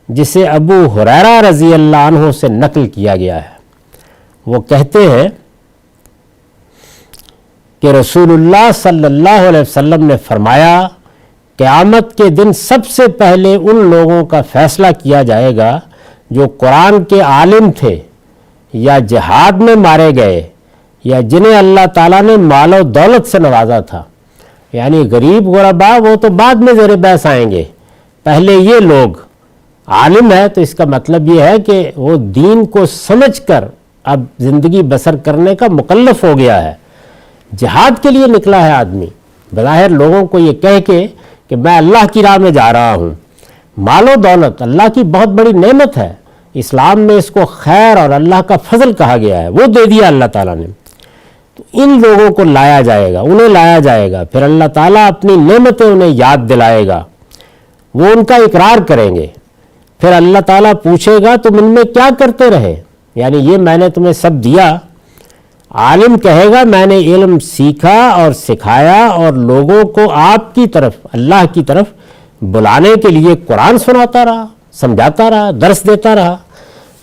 جسے ابو ہریرہ رضی اللہ عنہ سے نقل کیا گیا ہے۔ وہ کہتے ہیں کہ رسول اللہ صلی اللہ علیہ وسلم نے فرمایا، قیامت کے دن سب سے پہلے ان لوگوں کا فیصلہ کیا جائے گا جو قرآن کے عالم تھے یا جہاد میں مارے گئے یا جنہیں اللہ تعالیٰ نے مال و دولت سے نوازا تھا۔ یعنی غریب غربا وہ تو بعد میں زیر بحث آئیں گے، پہلے یہ لوگ۔ عالم ہے تو اس کا مطلب یہ ہے کہ وہ دین کو سمجھ کر اب زندگی بسر کرنے کا مکلف ہو گیا ہے۔ جہاد کے لیے نکلا ہے آدمی، بظاہر لوگوں کو یہ کہہ کے کہ میں اللہ کی راہ میں جا رہا ہوں۔ مال و دولت اللہ کی بہت بڑی نعمت ہے، اسلام میں اس کو خیر اور اللہ کا فضل کہا گیا ہے، وہ دے دیا اللہ تعالیٰ نے۔ تو ان لوگوں کو لایا جائے گا، انہیں لایا جائے گا، پھر اللہ تعالیٰ اپنی نعمتیں انہیں یاد دلائے گا، وہ ان کا اقرار کریں گے۔ پھر اللہ تعالیٰ پوچھے گا تم ان میں کیا کرتے رہے، یعنی یہ میں نے تمہیں سب دیا۔ عالم کہے گا میں نے علم سیکھا اور سکھایا اور لوگوں کو آپ کی طرف، اللہ کی طرف بلانے کے لیے قرآن سناتا رہا، سمجھاتا رہا، درس دیتا رہا۔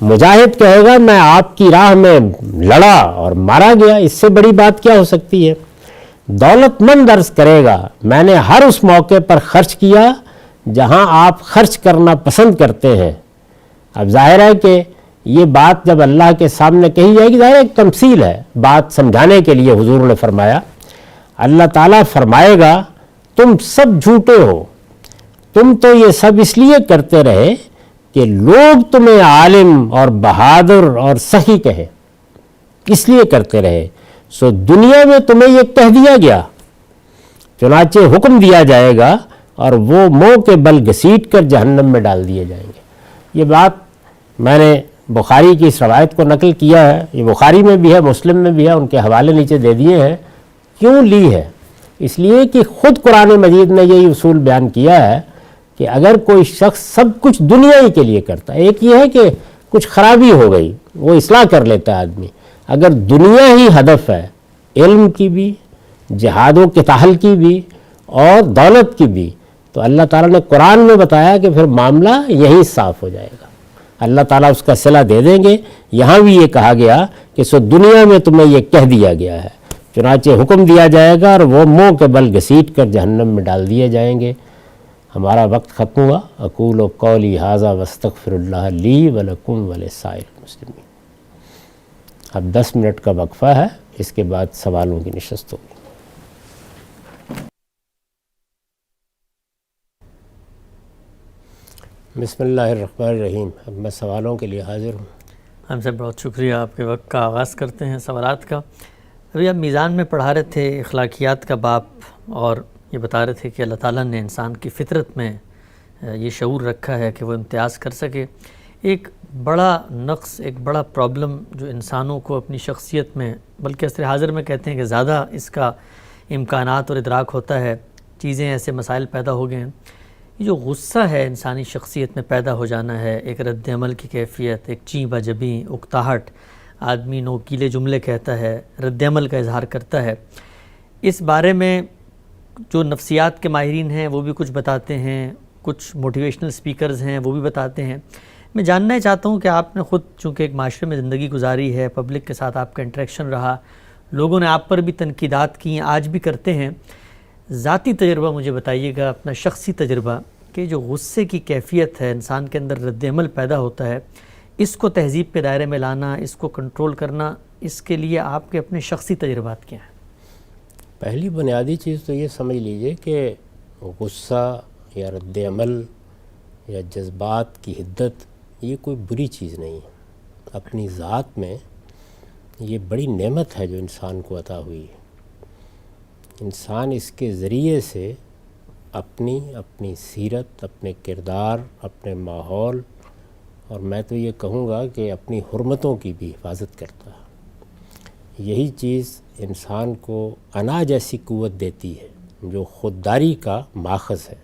مجاہد کہے گا میں آپ کی راہ میں لڑا اور مارا گیا، اس سے بڑی بات کیا ہو سکتی ہے۔ دولت مند عرض کرے گا میں نے ہر اس موقع پر خرچ کیا جہاں آپ خرچ کرنا پسند کرتے ہیں۔ اب ظاہر ہے کہ یہ بات جب اللہ کے سامنے کہی جائے گی، ظاہر ایک تمثیل ہے، بات سمجھانے کے لیے حضور نے فرمایا۔ اللہ تعالیٰ فرمائے گا تم سب جھوٹے ہو، تم تو یہ سب اس لیے کرتے رہے کہ لوگ تمہیں عالم اور بہادر اور سخی کہیں، اس لیے کرتے رہے، سو دنیا میں تمہیں یہ کہہ دیا گیا، چنانچہ حکم دیا جائے گا اور وہ منہ کے بل گھسیٹ کر جہنم میں ڈال دیے جائیں گے۔ یہ بات میں نے بخاری کی اس روایت کو نقل کیا ہے، یہ بخاری میں بھی ہے، مسلم میں بھی ہے، ان کے حوالے نیچے دے دیے ہیں۔ کیوں لی ہے؟ اس لیے کہ خود قرآن مجید نے یہی اصول بیان کیا ہے کہ اگر کوئی شخص سب کچھ دنیا ہی کے لیے کرتا ہے، ایک یہ ہے کہ کچھ خرابی ہو گئی وہ اصلاح کر لیتا ہے آدمی، اگر دنیا ہی ہدف ہے، علم کی بھی، جہاد و قتال کی بھی اور دولت کی بھی، تو اللہ تعالیٰ نے قرآن میں بتایا کہ پھر معاملہ یہی صاف ہو جائے گا، اللہ تعالیٰ اس کا صلہ دے دیں گے۔ یہاں بھی یہ کہا گیا کہ سو دنیا میں تمہیں یہ کہہ دیا گیا ہے، چنانچہ حکم دیا جائے گا اور وہ منہ کے بل گھسیٹ کر جہنم میں ڈال دیے جائیں گے۔ ہمارا وقت ختم ہوا۔ اقول قولی ھذا واستغفر اللہ لی ولکم ولسائر المسلمین۔ اب 10 منٹ کا وقفہ ہے، اس کے بعد سوالوں کی نشست ہوگی۔ بسم اللہ الرحمن الرحیم۔ اب میں سوالوں کے لیے حاضر ہوں۔ ہم سے بہت شکریہ، آپ کے وقت کا آغاز کرتے ہیں سوالات کا۔ ابھی آپ میزان میں پڑھا رہے تھے اخلاقیات کا باب، اور یہ بتا رہے تھے کہ اللہ تعالیٰ نے انسان کی فطرت میں یہ شعور رکھا ہے کہ وہ امتیاز کر سکے۔ ایک بڑا نقص، ایک بڑا پرابلم جو انسانوں کو اپنی شخصیت میں، بلکہ عصر حاضر میں کہتے ہیں کہ زیادہ اس کا امکانات اور ادراک ہوتا ہے، چیزیں ایسے مسائل پیدا ہو گئے ہیں۔ یہ جو غصہ ہے انسانی شخصیت میں پیدا ہو جانا ہے، ایک رد عمل کی کیفیت، ایک چیں بجبیں، اکتاہٹ، آدمی نوکیلے جملے کہتا ہے، رد عمل کا اظہار کرتا ہے، اس بارے میں جو نفسیات کے ماہرین ہیں وہ بھی کچھ بتاتے ہیں، کچھ موٹیویشنل سپیکرز ہیں وہ بھی بتاتے ہیں۔ میں جاننا چاہتا ہوں کہ آپ نے خود چونکہ ایک معاشرے میں زندگی گزاری ہے، پبلک کے ساتھ آپ کا انٹریکشن رہا، لوگوں نے آپ پر بھی تنقیدات کی ہیں، آج بھی کرتے ہیں، ذاتی تجربہ مجھے بتائیے گا، اپنا شخصی تجربہ، کہ جو غصے کی کیفیت ہے، انسان کے اندر رد عمل پیدا ہوتا ہے، اس کو تہذیب کے دائرے میں لانا، اس کو کنٹرول کرنا، اس کے لیے آپ کے اپنے شخصی تجربات کیا ہیں؟ پہلی بنیادی چیز تو یہ سمجھ لیجئے کہ غصہ یا رد عمل یا جذبات کی حدت یہ کوئی بری چیز نہیں ہے، اپنی ذات میں یہ بڑی نعمت ہے جو انسان کو عطا ہوئی ہے۔ انسان اس کے ذریعے سے اپنی سیرت، اپنے کردار، اپنے ماحول، اور میں تو یہ کہوں گا کہ اپنی حرمتوں کی بھی حفاظت کرتا ہے۔ یہی چیز انسان کو انا جیسی قوت دیتی ہے جو خودداری کا ماخذ ہے،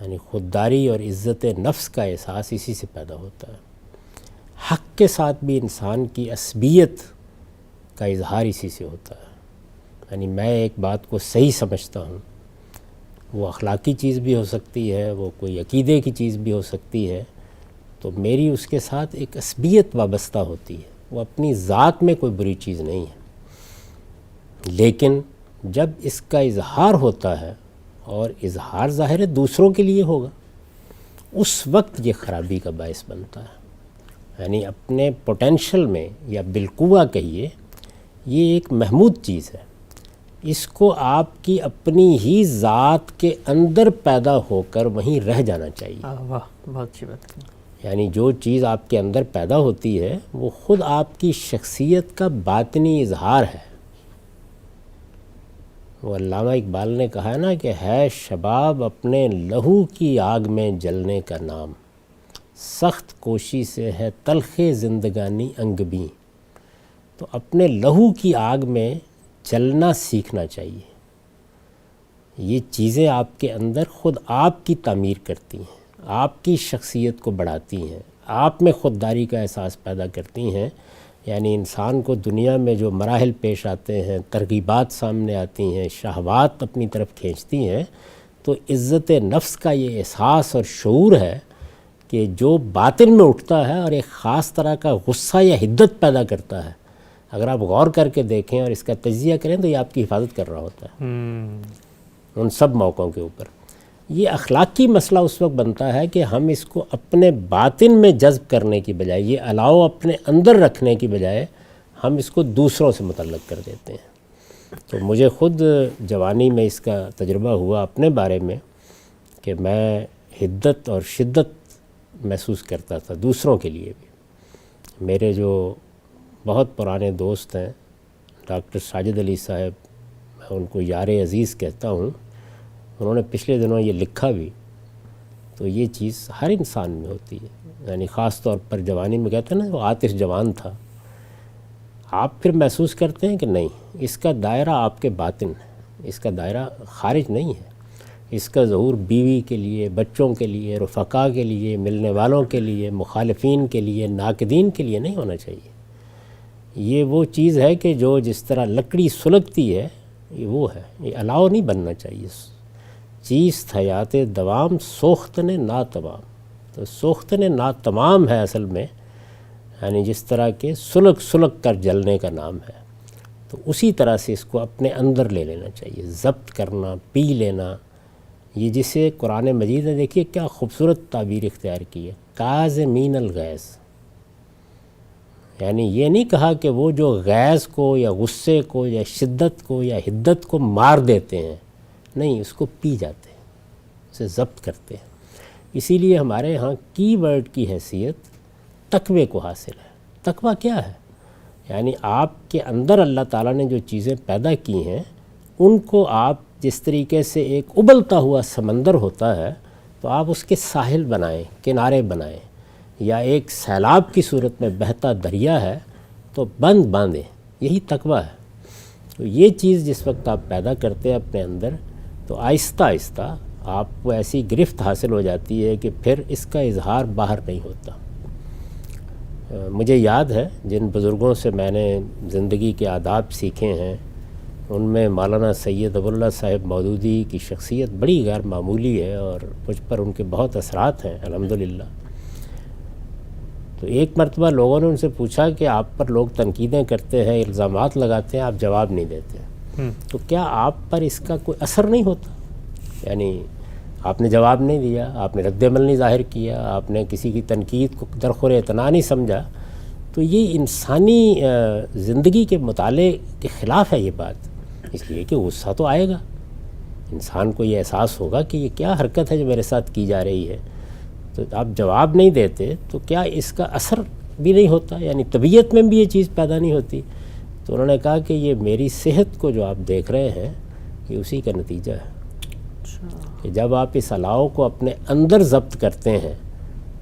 یعنی خودداری اور عزت نفس کا احساس اسی سے پیدا ہوتا ہے۔ حق کے ساتھ بھی انسان کی عصبیت کا اظہار اسی سے ہوتا ہے، یعنی میں ایک بات کو صحیح سمجھتا ہوں، وہ اخلاقی چیز بھی ہو سکتی ہے، وہ کوئی عقیدے کی چیز بھی ہو سکتی ہے، تو میری اس کے ساتھ ایک عصبیت وابستہ ہوتی ہے، وہ اپنی ذات میں کوئی بری چیز نہیں ہے۔ لیکن جب اس کا اظہار ہوتا ہے، اور اظہار ظاہر ہے دوسروں کے لیے ہوگا، اس وقت یہ خرابی کا باعث بنتا ہے۔ یعنی اپنے پوٹینشل میں یا بالقوہ کہیے، یہ ایک محمود چیز ہے، اس کو آپ کی اپنی ہی ذات کے اندر پیدا ہو کر وہیں رہ جانا چاہیے۔ واہ، بہت اچھی بات ہے۔ یعنی جو چیز آپ کے اندر پیدا ہوتی ہے وہ خود آپ کی شخصیت کا باطنی اظہار ہے۔ وہ علامہ اقبال نے کہا ہے نا کہ ہے شباب اپنے لہو کی آگ میں جلنے کا نام، سخت کوشی سے ہے تلخ زندگانی انگبیں۔ تو اپنے لہو کی آگ میں جلنا سیکھنا چاہیے۔ یہ چیزیں آپ کے اندر خود آپ کی تعمیر کرتی ہیں، آپ کی شخصیت کو بڑھاتی ہیں، آپ میں خودداری کا احساس پیدا کرتی ہیں۔ یعنی انسان کو دنیا میں جو مراحل پیش آتے ہیں، ترغیبات سامنے آتی ہیں، شہوات اپنی طرف کھینچتی ہیں، تو عزت نفس کا یہ احساس اور شعور ہے کہ جو باطن میں اٹھتا ہے اور ایک خاص طرح کا غصہ یا حدت پیدا کرتا ہے، اگر آپ غور کر کے دیکھیں اور اس کا تجزیہ کریں تو یہ آپ کی حفاظت کر رہا ہوتا ہے ان سب موقعوں کے اوپر۔ یہ اخلاقی مسئلہ اس وقت بنتا ہے کہ ہم اس کو اپنے باطن میں جذب کرنے کی بجائے، یہ الاؤ اپنے اندر رکھنے کی بجائے ہم اس کو دوسروں سے متعلق کر دیتے ہیں۔ تو مجھے خود جوانی میں اس کا تجربہ ہوا اپنے بارے میں کہ میں حدت اور شدت محسوس کرتا تھا دوسروں کے لیے بھی۔ میرے جو بہت پرانے دوست ہیں ڈاکٹر ساجد علی صاحب، میں ان کو یار عزیز کہتا ہوں، انہوں نے پچھلے دنوں یہ لکھا بھی، تو یہ چیز ہر انسان میں ہوتی ہے، یعنی خاص طور پر جوانی میں کہتے ہیں نا وہ آتش جوان تھا، آپ پھر محسوس کرتے ہیں کہ نہیں، اس کا دائرہ آپ کے باطن ہے، اس کا دائرہ خارج نہیں ہے، اس کا ظہور بیوی کے لیے، بچوں کے لیے، رفقا کے لیے، ملنے والوں کے لیے، مخالفین کے لیے، ناقدین کے لیے نہیں ہونا چاہیے۔ یہ وہ چیز ہے کہ جو جس طرح لکڑی سلگتی ہے، یہ وہ ہے، یہ الاؤ نہیں بننا چاہیے۔ چیز حیات دوام سوختن ناتمام، تو سوختن ناتمام ہے اصل میں، یعنی جس طرح کے سلگ کر جلنے کا نام ہے، تو اسی طرح سے اس کو اپنے اندر لے لینا چاہیے، ضبط کرنا، پی لینا۔ یہ جسے قرآن مجید نے دیکھیے کیا خوبصورت تعبیر اختیار کی ہے، کاظمین الغیظ، یعنی یہ نہیں کہا کہ وہ جو غیظ کو یا غصے کو یا شدت کو یا حدت کو مار دیتے ہیں، نہیں، اس کو پی جاتے ہیں، اسے ضبط کرتے ہیں۔ اسی لیے ہمارے ہاں کی ورڈ کی حیثیت تقوی کو حاصل ہے۔ تقوی کیا ہے؟ یعنی آپ کے اندر اللہ تعالیٰ نے جو چیزیں پیدا کی ہیں ان کو آپ جس طریقے سے ایک ابلتا ہوا سمندر ہوتا ہے تو آپ اس کے ساحل بنائیں، کنارے بنائیں، یا ایک سیلاب کی صورت میں بہتا دریا ہے تو بند باندھیں، یہی تقوی ہے۔ تو یہ چیز جس وقت آپ پیدا کرتے ہیں اپنے اندر، تو آہستہ آہستہ آپ کو ایسی گرفت حاصل ہو جاتی ہے کہ پھر اس کا اظہار باہر نہیں ہوتا۔ مجھے یاد ہے جن بزرگوں سے میں نے زندگی کے آداب سیکھے ہیں، ان میں مولانا سید ابو اللہ صاحب مودودی کی شخصیت بڑی غیر معمولی ہے اور مجھ پر ان کے بہت اثرات ہیں الحمدللہ۔ تو ایک مرتبہ لوگوں نے ان سے پوچھا کہ آپ پر لوگ تنقیدیں کرتے ہیں، الزامات لگاتے ہیں، آپ جواب نہیں دیتے، تو کیا آپ پر اس کا کوئی اثر نہیں ہوتا؟ یعنی آپ نے جواب نہیں دیا، آپ نے رد عمل نہیں ظاہر کیا، آپ نے کسی کی تنقید کو درخور اعتنا نہیں سمجھا، تو یہ انسانی زندگی کے مطالعے کے خلاف ہے یہ بات، اس لیے کہ غصہ تو آئے گا، انسان کو یہ احساس ہوگا کہ یہ کیا حرکت ہے جو میرے ساتھ کی جا رہی ہے، تو آپ جواب نہیں دیتے تو کیا اس کا اثر بھی نہیں ہوتا، یعنی طبیعت میں بھی یہ چیز پیدا نہیں ہوتی؟ تو انہوں نے کہا کہ یہ میری صحت کو جو آپ دیکھ رہے ہیں یہ اسی کا نتیجہ ہے کہ جب آپ اس الاؤ کو اپنے اندر ضبط کرتے ہیں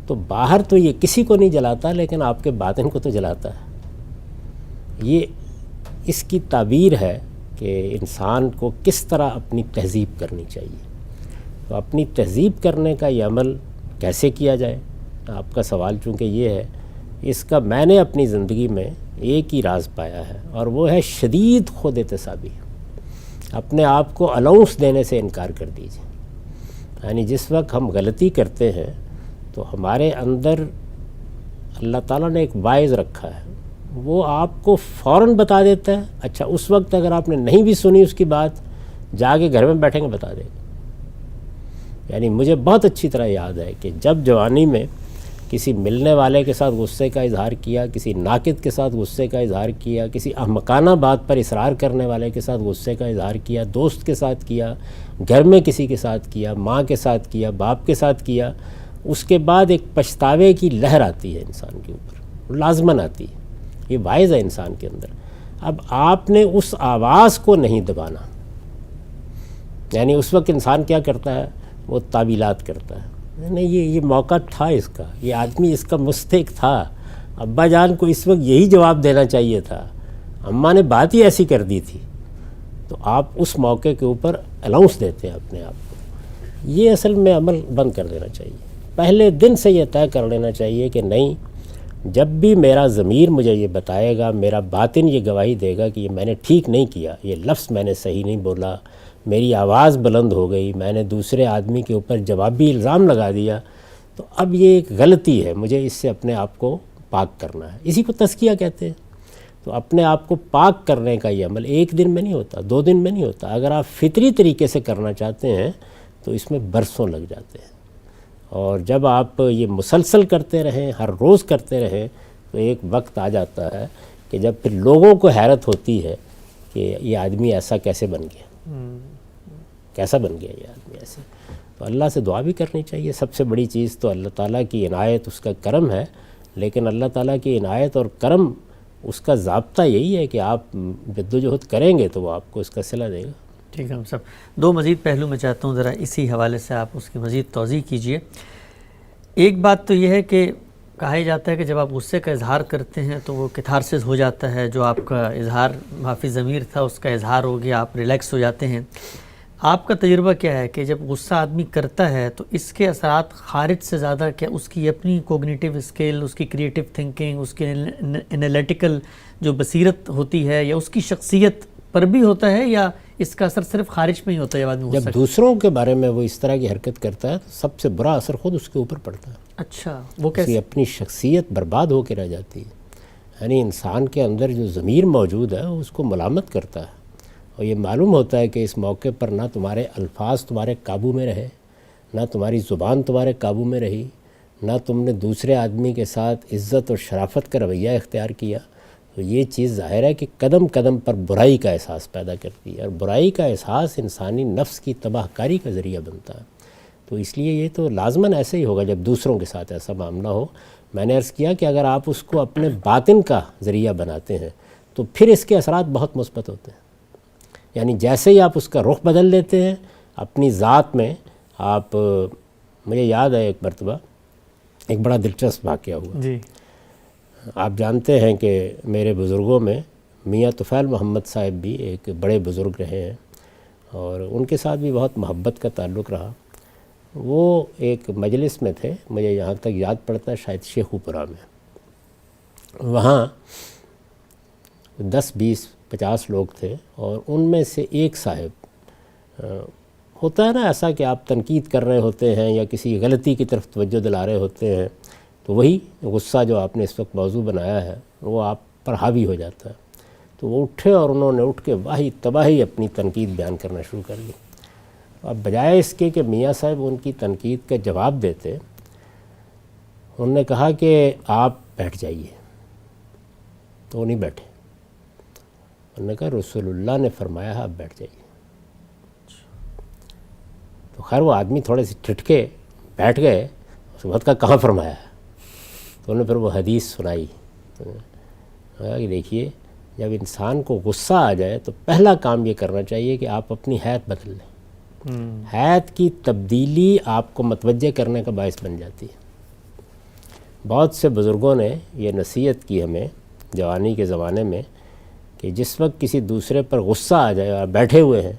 تو باہر تو یہ کسی کو نہیں جلاتا لیکن آپ کے باطن کو تو جلاتا ہے۔ یہ اس کی تعبیر ہے کہ انسان کو کس طرح اپنی تہذیب کرنی چاہیے۔ تو اپنی تہذیب کرنے کا یہ عمل کیسے کیا جائے، آپ کا سوال چونکہ یہ ہے، اس کا میں نے اپنی زندگی میں ایک ہی راز پایا ہے اور وہ ہے شدید خود احتسابی۔ اپنے آپ کو الاؤنس دینے سے انکار کر دیجیے، یعنی جس وقت ہم غلطی کرتے ہیں تو ہمارے اندر اللہ تعالیٰ نے ایک واعظ رکھا ہے، وہ آپ کو فوراً بتا دیتا ہے۔ اچھا، اس وقت اگر آپ نے نہیں بھی سنی اس کی بات، جا کے گھر میں بیٹھیں گے بتا دے گا۔ یعنی مجھے بہت اچھی طرح یاد ہے کہ جب جوانی میں کسی ملنے والے کے ساتھ غصے کا اظہار کیا، کسی ناقد کے ساتھ غصے کا اظہار کیا، کسی احمقانہ بات پر اصرار کرنے والے کے ساتھ غصے کا اظہار کیا، دوست کے ساتھ کیا، گھر میں کسی کے ساتھ کیا، ماں کے ساتھ کیا، باپ کے ساتھ کیا، اس کے بعد ایک پچھتاوے کی لہر آتی ہے انسان کے اوپر، لازماً آتی ہے، یہ واعظ ہے انسان کے اندر۔ اب آپ نے اس آواز کو نہیں دبانا، یعنی اس وقت انسان کیا کرتا ہے، وہ تعویلات کرتا ہے، نہیں یہ موقع تھا اس کا، یہ آدمی اس کا مستحق تھا، ابا جان کو اس وقت یہی جواب دینا چاہیے تھا، اماں نے بات ہی ایسی کر دی تھی، تو آپ اس موقع کے اوپر الاؤنس دیتے ہیں اپنے آپ کو۔ یہ اصل میں عمل بند کر دینا چاہیے، پہلے دن سے یہ طے کر لینا چاہیے کہ نہیں، جب بھی میرا ضمیر مجھے یہ بتائے گا، میرا باطن یہ گواہی دے گا کہ یہ میں نے ٹھیک نہیں کیا، یہ لفظ میں نے صحیح نہیں بولا، میری آواز بلند ہو گئی، میں نے دوسرے آدمی کے اوپر جوابی الزام لگا دیا، تو اب یہ ایک غلطی ہے، مجھے اس سے اپنے آپ کو پاک کرنا ہے، اسی کو تزکیہ کہتے ہیں۔ تو اپنے آپ کو پاک کرنے کا یہ عمل ایک دن میں نہیں ہوتا، 2 دن میں نہیں ہوتا، اگر آپ فطری طریقے سے کرنا چاہتے ہیں تو اس میں برسوں لگ جاتے ہیں، اور جب آپ یہ مسلسل کرتے رہیں، ہر روز کرتے رہیں، تو ایک وقت آ جاتا ہے کہ جب پھر لوگوں کو حیرت ہوتی ہے کہ یہ آدمی ایسا کیسے بن گیا۔ کیسا بن گیا یہ آدمی ایسے. تو اللہ سے دعا بھی کرنی چاہیے. سب سے بڑی چیز تو اللہ تعالیٰ کی عنایت، اس کا کرم ہے، لیکن اللہ تعالیٰ کی عنایت اور کرم اس کا ضابطہ یہی ہے کہ آپ جدوجہد کریں گے تو وہ آپ کو اس کا صلہ دے گا. ٹھیک ہے. ہم سب دو مزید پہلو میں چاہتا ہوں ذرا اسی حوالے سے آپ اس کی مزید توضیح کیجئے. ایک بات تو یہ ہے کہ کہا جاتا ہے کہ جب آپ غصے کا اظہار کرتے ہیں تو وہ کیتھارسس ہو جاتا ہے، جو آپ کا اظہار معافی ضمیر تھا اس کا اظہار ہو گیا، آپ ریلیکس ہو جاتے ہیں. آپ کا تجربہ کیا ہے کہ جب غصہ آدمی کرتا ہے تو اس کے اثرات خارج سے زیادہ کیا اس کی اپنی کوگنیٹیو اسکل، اس کی کریٹو تھنکنگ، اس کی انالیٹیکل جو بصیرت ہوتی ہے، یا اس کی شخصیت پر بھی ہوتا ہے، یا اس کا اثر صرف خارج میں ہی ہوتا ہے جب آدمی غصہ جب دوسروں کے بارے میں وہ اس طرح کی حرکت کرتا ہے تو سب سے برا اثر خود اس کے اوپر پڑتا ہے. اچھا، وہ اس کی کیسے؟ اپنی شخصیت برباد ہو کے رہ جاتی ہے. یعنی انسان کے اندر جو ضمیر موجود ہے وہ اس کو ملامت کرتا ہے، اور یہ معلوم ہوتا ہے کہ اس موقع پر نہ تمہارے الفاظ تمہارے قابو میں رہے، نہ تمہاری زبان تمہارے قابو میں رہی، نہ تم نے دوسرے آدمی کے ساتھ عزت اور شرافت کا رویہ اختیار کیا. تو یہ چیز ظاہر ہے کہ قدم قدم پر برائی کا احساس پیدا کرتی ہے، اور برائی کا احساس انسانی نفس کی تباہ کاری کا ذریعہ بنتا ہے. تو اس لیے یہ تو لازماً ایسے ہی ہوگا جب دوسروں کے ساتھ ایسا معاملہ ہو. میں نے عرض کیا کہ اگر آپ اس کو اپنے باطن کا ذریعہ بناتے ہیں تو پھر اس کے اثرات بہت مثبت ہوتے ہیں. یعنی جیسے ہی آپ اس کا رخ بدل لیتے ہیں اپنی ذات میں. آپ مجھے یاد ہے ایک مرتبہ ایک بڑا دلچسپ واقعہ ہوا. جی. آپ جانتے ہیں کہ میرے بزرگوں میں میاں طفیل محمد صاحب بھی ایک بڑے بزرگ رہے ہیں، اور ان کے ساتھ بھی بہت محبت کا تعلق رہا. وہ ایک مجلس میں تھے، مجھے یہاں تک یاد پڑتا ہے شاید شیخو پورہ میں. وہاں 10 20 50 لوگ تھے، اور ان میں سے ایک صاحب ہوتا ہے نا ایسا کہ آپ تنقید کر رہے ہوتے ہیں یا کسی غلطی کی طرف توجہ دلا رہے ہوتے ہیں، تو وہی غصہ جو آپ نے اس وقت موضوع بنایا ہے وہ آپ پر حاوی ہو جاتا ہے. تو وہ اٹھے اور انہوں نے اٹھ کے واہی تباہی اپنی تنقید بیان کرنا شروع کر دی. اب بجائے اس کے کہ میاں صاحب ان کی تنقید کا جواب دیتے، انہوں نے کہا کہ آپ بیٹھ جائیے. تو وہ نہیں بیٹھے. انہوں نے کہا رسول اللہ نے فرمایا ہے آپ بیٹھ جائیے. تو خیر وہ آدمی تھوڑے سے ٹھٹکے بیٹھ گئے. اس وقت کا کہاں فرمایا ہے؟ تو انہوں نے پھر وہ حدیث سنائی. کہا کہ دیکھیے جب انسان کو غصہ آ جائے تو پہلا کام یہ کرنا چاہیے کہ آپ اپنی حیت بدل لیں. حیت کی تبدیلی آپ کو متوجہ کرنے کا باعث بن جاتی ہے. بہت سے بزرگوں نے یہ نصیحت کی ہمیں جوانی کے زمانے میں کہ جس وقت کسی دوسرے پر غصہ آ جائے اور بیٹھے ہوئے ہیں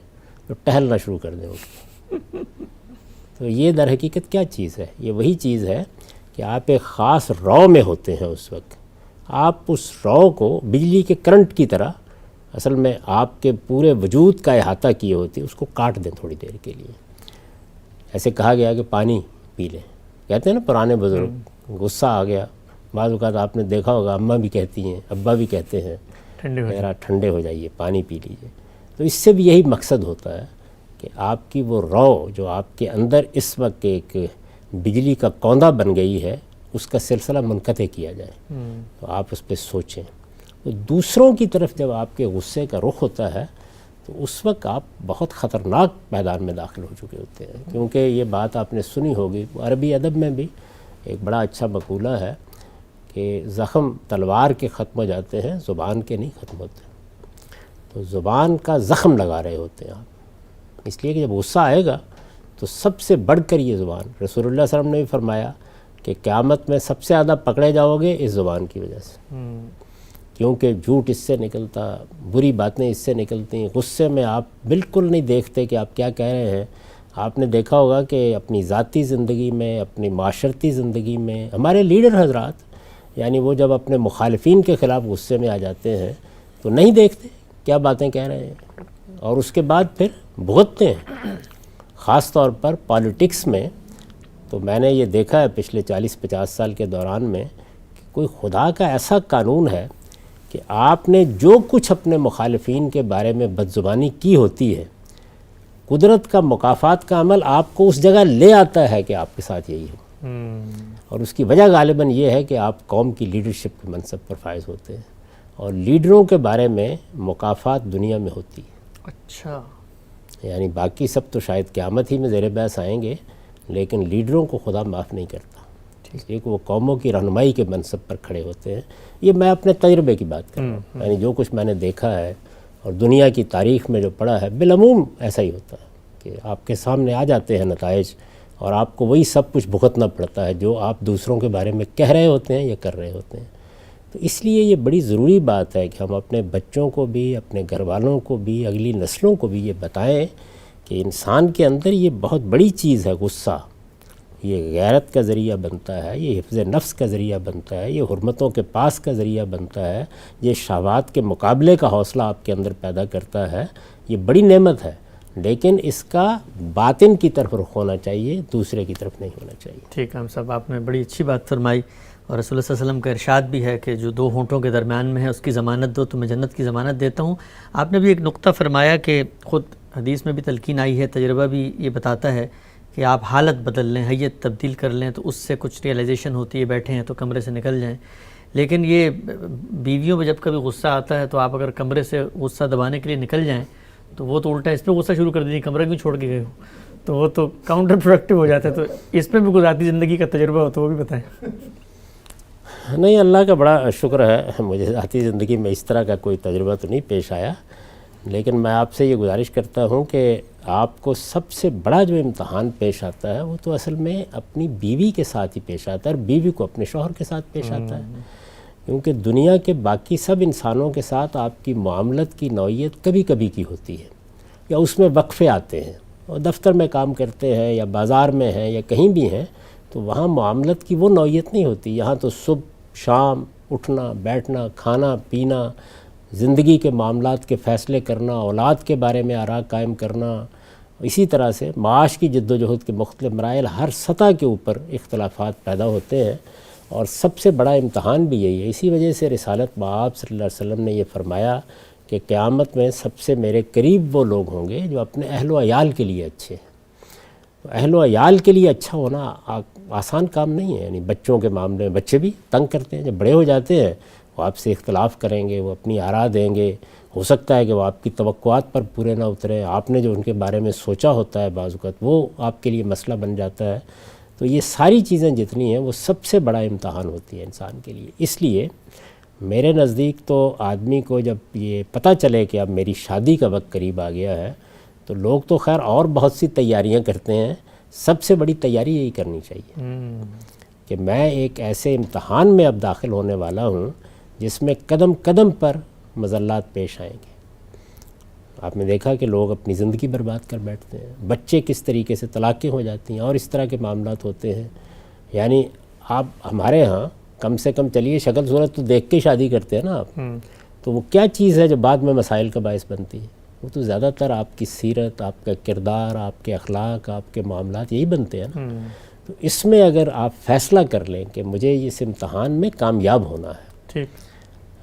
تو ٹہلنا شروع کر دیں اٹھ کے. تو یہ در حقیقت کیا چیز ہے؟ یہ وہی چیز ہے کہ آپ ایک خاص رو میں ہوتے ہیں. اس وقت آپ اس رو کو بجلی کے کرنٹ کی طرح اصل میں آپ کے پورے وجود کا احاطہ کیے ہوتی ہے، اس کو کاٹ دیں تھوڑی دیر کے لیے. ایسے کہا گیا کہ پانی پی لیں. کہتے ہیں نا پرانے بزرگ، غصہ آ گیا بعض اوقات آپ نے دیکھا ہوگا اماں بھی کہتی ہیں، ابا بھی کہتے ہیں ذرا ٹھنڈے ہو جائیے، پانی پی لیجیے. تو اس سے بھی یہی مقصد ہوتا ہے کہ آپ کی وہ رو جو آپ کے اندر اس وقت ایک بجلی کا کوندہ بن گئی ہے اس کا سلسلہ منقطع کیا جائے. تو آپ اس پہ سوچیں. تو دوسروں کی طرف جب آپ کے غصے کا رخ ہوتا ہے تو اس وقت آپ بہت خطرناک میدان میں داخل ہو چکے ہوتے ہیں. کیونکہ یہ بات آپ نے سنی ہوگی، عربی ادب میں بھی ایک بڑا اچھا مقولہ ہے کہ زخم تلوار کے ختم ہو جاتے ہیں، زبان کے نہیں ختم ہوتے. تو زبان کا زخم لگا رہے ہوتے ہیں آپ، اس لیے کہ جب غصہ آئے گا تو سب سے بڑھ کر یہ زبان، رسول اللہ صلی اللہ علیہ وسلم نے بھی فرمایا کہ قیامت میں سب سے زیادہ پکڑے جاؤ گے اس زبان کی وجہ سے. کیونکہ جھوٹ اس سے نکلتا، بری باتیں اس سے نکلتی ہیں. غصے میں آپ بالکل نہیں دیکھتے کہ آپ کیا کہہ رہے ہیں. آپ نے دیکھا ہوگا کہ اپنی ذاتی زندگی میں، اپنی معاشرتی زندگی میں ہمارے لیڈر حضرات یعنی وہ جب اپنے مخالفین کے خلاف غصے میں آ جاتے ہیں تو نہیں دیکھتے کیا باتیں کہہ رہے ہیں، اور اس کے بعد پھر بھگتتے ہیں. خاص طور پر پالیٹکس میں تو میں نے یہ دیکھا ہے پچھلے 40-50 سال کے دوران میں کہ کوئی خدا کا ایسا قانون ہے کہ آپ نے جو کچھ اپنے مخالفین کے بارے میں بدزبانی کی ہوتی ہے، قدرت کا مکافات کا عمل آپ کو اس جگہ لے آتا ہے کہ آپ کے ساتھ یہی ہو. اور اس کی وجہ غالباً یہ ہے کہ آپ قوم کی لیڈرشپ کے منصب پر فائز ہوتے ہیں، اور لیڈروں کے بارے میں مکافات دنیا میں ہوتی ہے. اچھا. یعنی باقی سب تو شاید قیامت ہی میں زیر بحث آئیں گے، لیکن لیڈروں کو خدا معاف نہیں کرتا، اس لیے کہ وہ قوموں کی رہنمائی کے منصب پر کھڑے ہوتے ہیں۔ یہ میں اپنے تجربے کی بات کر رہا ہوں، یعنی جو کچھ میں نے دیکھا ہے اور دنیا کی تاریخ میں جو پڑھا ہے، بالعموم ایسا ہی ہوتا ہے کہ آپ کے سامنے آ جاتے ہیں نتائج اور آپ کو وہی سب کچھ بھگتنا پڑتا ہے جو آپ دوسروں کے بارے میں کہہ رہے ہوتے ہیں یا کر رہے ہوتے ہیں۔ تو اس لیے یہ بڑی ضروری بات ہے کہ ہم اپنے بچوں کو بھی، اپنے گھر والوں کو بھی، اگلی نسلوں کو بھی یہ بتائیں کہ انسان کے اندر یہ بہت بڑی چیز ہے غصہ، یہ غیرت کا ذریعہ بنتا ہے، یہ حفظ نفس کا ذریعہ بنتا ہے، یہ حرمتوں کے پاس کا ذریعہ بنتا ہے، یہ شہوات کے مقابلے کا حوصلہ آپ کے اندر پیدا کرتا ہے۔ یہ بڑی نعمت ہے، لیکن اس کا باطن کی طرف رخ ہونا چاہیے، دوسرے کی طرف نہیں ہونا چاہیے۔ ٹھیک ہے صاحب، آپ نے بڑی اچھی بات فرمائی، اور رسول اللہ صلی اللہ علیہ وسلم کا ارشاد بھی ہے کہ جو دو ہونٹوں کے درمیان میں ہے اس کی ضمانت دو تو میں جنت کی ضمانت دیتا ہوں۔ آپ نے بھی ایک نقطہ فرمایا کہ خود حدیث میں بھی تلقین آئی ہے، تجربہ بھی یہ بتاتا ہے کہ آپ حالت بدل لیں، حیت تبدیل کر لیں تو اس سے کچھ ریئلائزیشن ہوتی ہے، بیٹھے ہیں تو کمرے سے نکل جائیں۔ لیکن یہ بیویوں پہ جب کبھی غصہ آتا ہے تو آپ اگر کمرے سے غصہ دبانے کے لیے نکل جائیں تو وہ تو الٹا اس پہ غصہ شروع کر دیتی، کمرہ کیوں چھوڑ کے گئے ہو، تو وہ تو کاؤنٹر پروڈکٹیو ہو جاتا ہے۔ تو اس پہ بھی کوئی ذاتی زندگی کا تجربہ ہو تو وہ بھی بتائیں۔ نہیں، اللہ کا بڑا شکر ہے، مجھے ذاتی زندگی میں اس طرح کا کوئی تجربہ تو نہیں پیش آیا، لیکن میں آپ سے یہ گزارش کرتا ہوں کہ آپ کو سب سے بڑا جو امتحان پیش آتا ہے وہ تو اصل میں اپنی بیوی کے ساتھ ہی پیش آتا ہے، اور بیوی کو اپنے شوہر کے ساتھ پیش آتا ہے، کیونکہ دنیا کے باقی سب انسانوں کے ساتھ آپ کی معاملت کی نوعیت کبھی کبھی کی ہوتی ہے، یا اس میں وقفے آتے ہیں، اور دفتر میں کام کرتے ہیں یا بازار میں ہیں یا کہیں بھی ہیں تو وہاں معاملت کی وہ نوعیت نہیں ہوتی۔ یہاں تو صبح شام اٹھنا بیٹھنا، کھانا پینا، زندگی کے معاملات کے فیصلے کرنا، اولاد کے بارے میں آراء قائم کرنا، اسی طرح سے معاش کی جد و جہد کے مختلف مراحل، ہر سطح کے اوپر اختلافات پیدا ہوتے ہیں، اور سب سے بڑا امتحان بھی یہی ہے۔ اسی وجہ سے رسالت مآب صلی اللہ علیہ وسلم نے یہ فرمایا کہ قیامت میں سب سے میرے قریب وہ لوگ ہوں گے جو اپنے اہل و عیال کے لیے اچھے ہیں۔ تو اہل و عیال کے لیے اچھا ہونا آسان کام نہیں ہے، یعنی بچوں کے معاملے میں بچے بھی تنگ کرتے ہیں، جب بڑے ہو جاتے ہیں وہ آپ سے اختلاف کریں گے، وہ اپنی آراء دیں گے، ہو سکتا ہے کہ وہ آپ کی توقعات پر پورے نہ اتریں، آپ نے جو ان کے بارے میں سوچا ہوتا ہے بعض اوقات وہ آپ کے لیے مسئلہ بن جاتا ہے۔ تو یہ ساری چیزیں جتنی ہیں وہ سب سے بڑا امتحان ہوتی ہے انسان کے لیے۔ اس لیے میرے نزدیک تو آدمی کو جب یہ پتہ چلے کہ اب میری شادی کا وقت قریب آ گیا ہے تو لوگ تو خیر اور بہت سی تیاریاں کرتے ہیں، سب سے بڑی تیاری یہی کرنی چاہیے کہ میں ایک ایسے امتحان میں اب داخل ہونے والا ہوں جس میں قدم قدم پر مذلات پیش آئیں گے۔ آپ نے دیکھا کہ لوگ اپنی زندگی برباد کر بیٹھتے ہیں، بچے کس طریقے سے طلاقیں ہو جاتی ہیں اور اس طرح کے معاملات ہوتے ہیں۔ یعنی آپ ہمارے ہاں کم سے کم چلیے شکل صورت تو دیکھ کے شادی کرتے ہیں نا آپ، تو وہ کیا چیز ہے جو بعد میں مسائل کا باعث بنتی ہے؟ وہ تو زیادہ تر آپ کی سیرت، آپ کا کردار، آپ کے اخلاق، آپ کے معاملات یہی بنتے ہیں نا۔ تو اس میں اگر آپ فیصلہ کر لیں کہ مجھے اس امتحان میں کامیاب ہونا ہے، ٹھیک،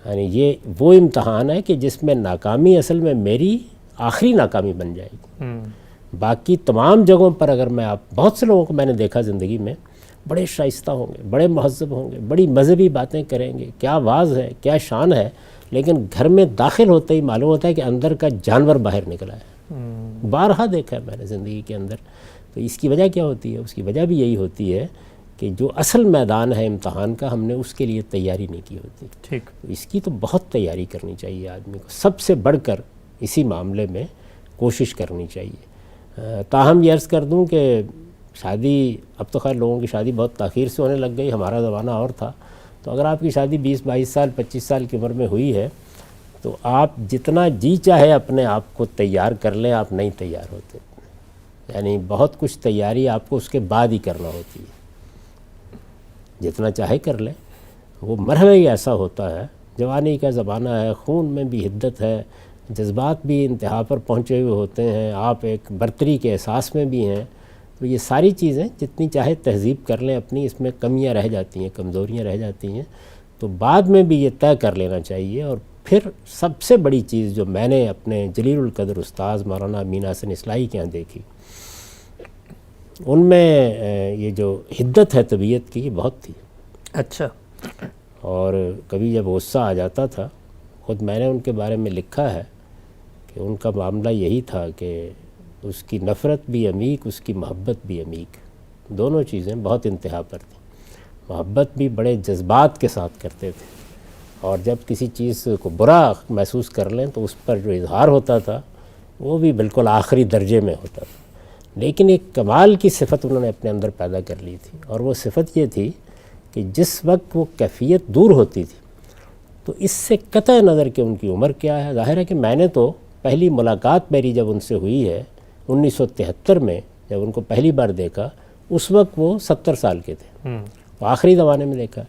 یعنی یہ وہ امتحان ہے کہ جس میں ناکامی اصل میں میری آخری ناکامی بن جائے گی۔ باقی تمام جگہوں پر اگر میں بہت سے لوگوں کو میں نے دیکھا زندگی میں، بڑے شائستہ ہوں گے، بڑے مہذب ہوں گے، بڑی مذہبی باتیں کریں گے، کیا واز ہے، کیا شان ہے، لیکن گھر میں داخل ہوتے ہی معلوم ہوتا ہے کہ اندر کا جانور باہر نکلا ہے۔ بارہا دیکھا ہے میں نے زندگی کے اندر۔ تو اس کی وجہ کیا ہوتی ہے؟ اس کی وجہ بھی یہی ہوتی ہے کہ جو اصل میدان ہے امتحان کا، ہم نے اس کے لیے تیاری نہیں کی ہوتی۔ ٹھیک، اس کی تو بہت تیاری کرنی چاہیے آدمی کو، سب سے بڑھ کر اسی معاملے میں کوشش کرنی چاہیے۔ تاہم یہ عرض کر دوں کہ شادی اب تو خیر لوگوں کی شادی بہت تاخیر سے ہونے لگ گئی، ہمارا زمانہ اور تھا۔ تو اگر آپ کی شادی 20-22 سال 25 سال کی عمر میں ہوئی ہے تو آپ جتنا جی چاہے اپنے آپ کو تیار کر لیں، آپ نہیں تیار ہوتے، یعنی بہت کچھ تیاری آپ کو اس کے بعد ہی کرنا ہوتی ہے۔ جتنا چاہے کر لیں، وہ مرحلہ ہی ایسا ہوتا ہے، جوانی کا زمانہ ہے، خون میں بھی حدت ہے، جذبات بھی انتہا پر پہنچے ہوئے ہوتے ہیں، آپ ایک برتری کے احساس میں بھی ہیں۔ تو یہ ساری چیزیں جتنی چاہے تہذیب کر لیں اپنی، اس میں کمیاں رہ جاتی ہیں، کمزوریاں رہ جاتی ہیں، تو بعد میں بھی یہ طے کر لینا چاہیے۔ اور پھر سب سے بڑی چیز جو میں نے اپنے جلیل القدر استاذ مولانا امین حسن اصلاحی کے یہاں دیکھی، ان میں یہ جو حدت ہے طبیعت کی یہ بہت تھی۔ اچھا، اور کبھی جب غصہ آ جاتا تھا، خود میں نے ان کے بارے میں لکھا ہے کہ ان کا معاملہ یہی تھا کہ اس کی نفرت بھی عمیق، اس کی محبت بھی عمیق، دونوں چیزیں بہت انتہا پر تھیں۔ محبت بھی بڑے جذبات کے ساتھ کرتے تھے، اور جب کسی چیز کو برا محسوس کر لیں تو اس پر جو اظہار ہوتا تھا وہ بھی بالکل آخری درجے میں ہوتا تھا۔ لیکن ایک کمال کی صفت انہوں نے اپنے اندر پیدا کر لی تھی، اور وہ صفت یہ تھی کہ جس وقت وہ کیفیت دور ہوتی تھی تو اس سے قطع نظر کہ ان کی عمر کیا ہے، ظاہر ہے کہ میں نے تو پہلی ملاقات میری جب ان سے ہوئی ہے 1973 میں، جب ان کو پہلی بار دیکھا اس وقت وہ 70 سال کے تھے، تو آخری زمانے میں دیکھا،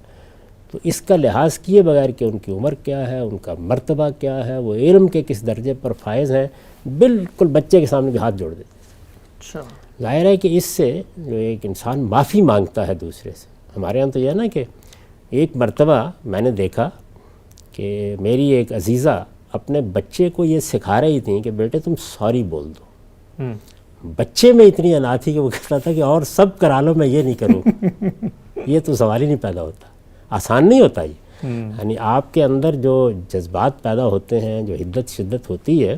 تو اس کا لحاظ کیے بغیر کہ ان کی عمر کیا ہے، ان کا مرتبہ کیا ہے، وہ علم کے کس درجے پر فائز ہیں، بالکل بچے کے سامنے بھی ہاتھ جوڑ دیتے۔ اچھا، ظاہر ہے کہ اس سے جو ایک انسان معافی مانگتا ہے دوسرے سے، ہمارے یہاں تو یہ ہے نا کہ ایک مرتبہ میں نے دیکھا کہ میری ایک عزیزہ اپنے بچے کو یہ سکھا رہی تھیں کہ بیٹے تم سوری بول دو۔ بچے میں اتنی انا تھی کہ وہ کہتا تھا کہ اور سب کرا لو میں یہ نہیں کروں، یہ تو سوال ہی نہیں پیدا ہوتا، آسان نہیں ہوتا یہ۔ یعنی آپ کے اندر جو جذبات پیدا ہوتے ہیں، جو حدت شدت ہوتی ہے،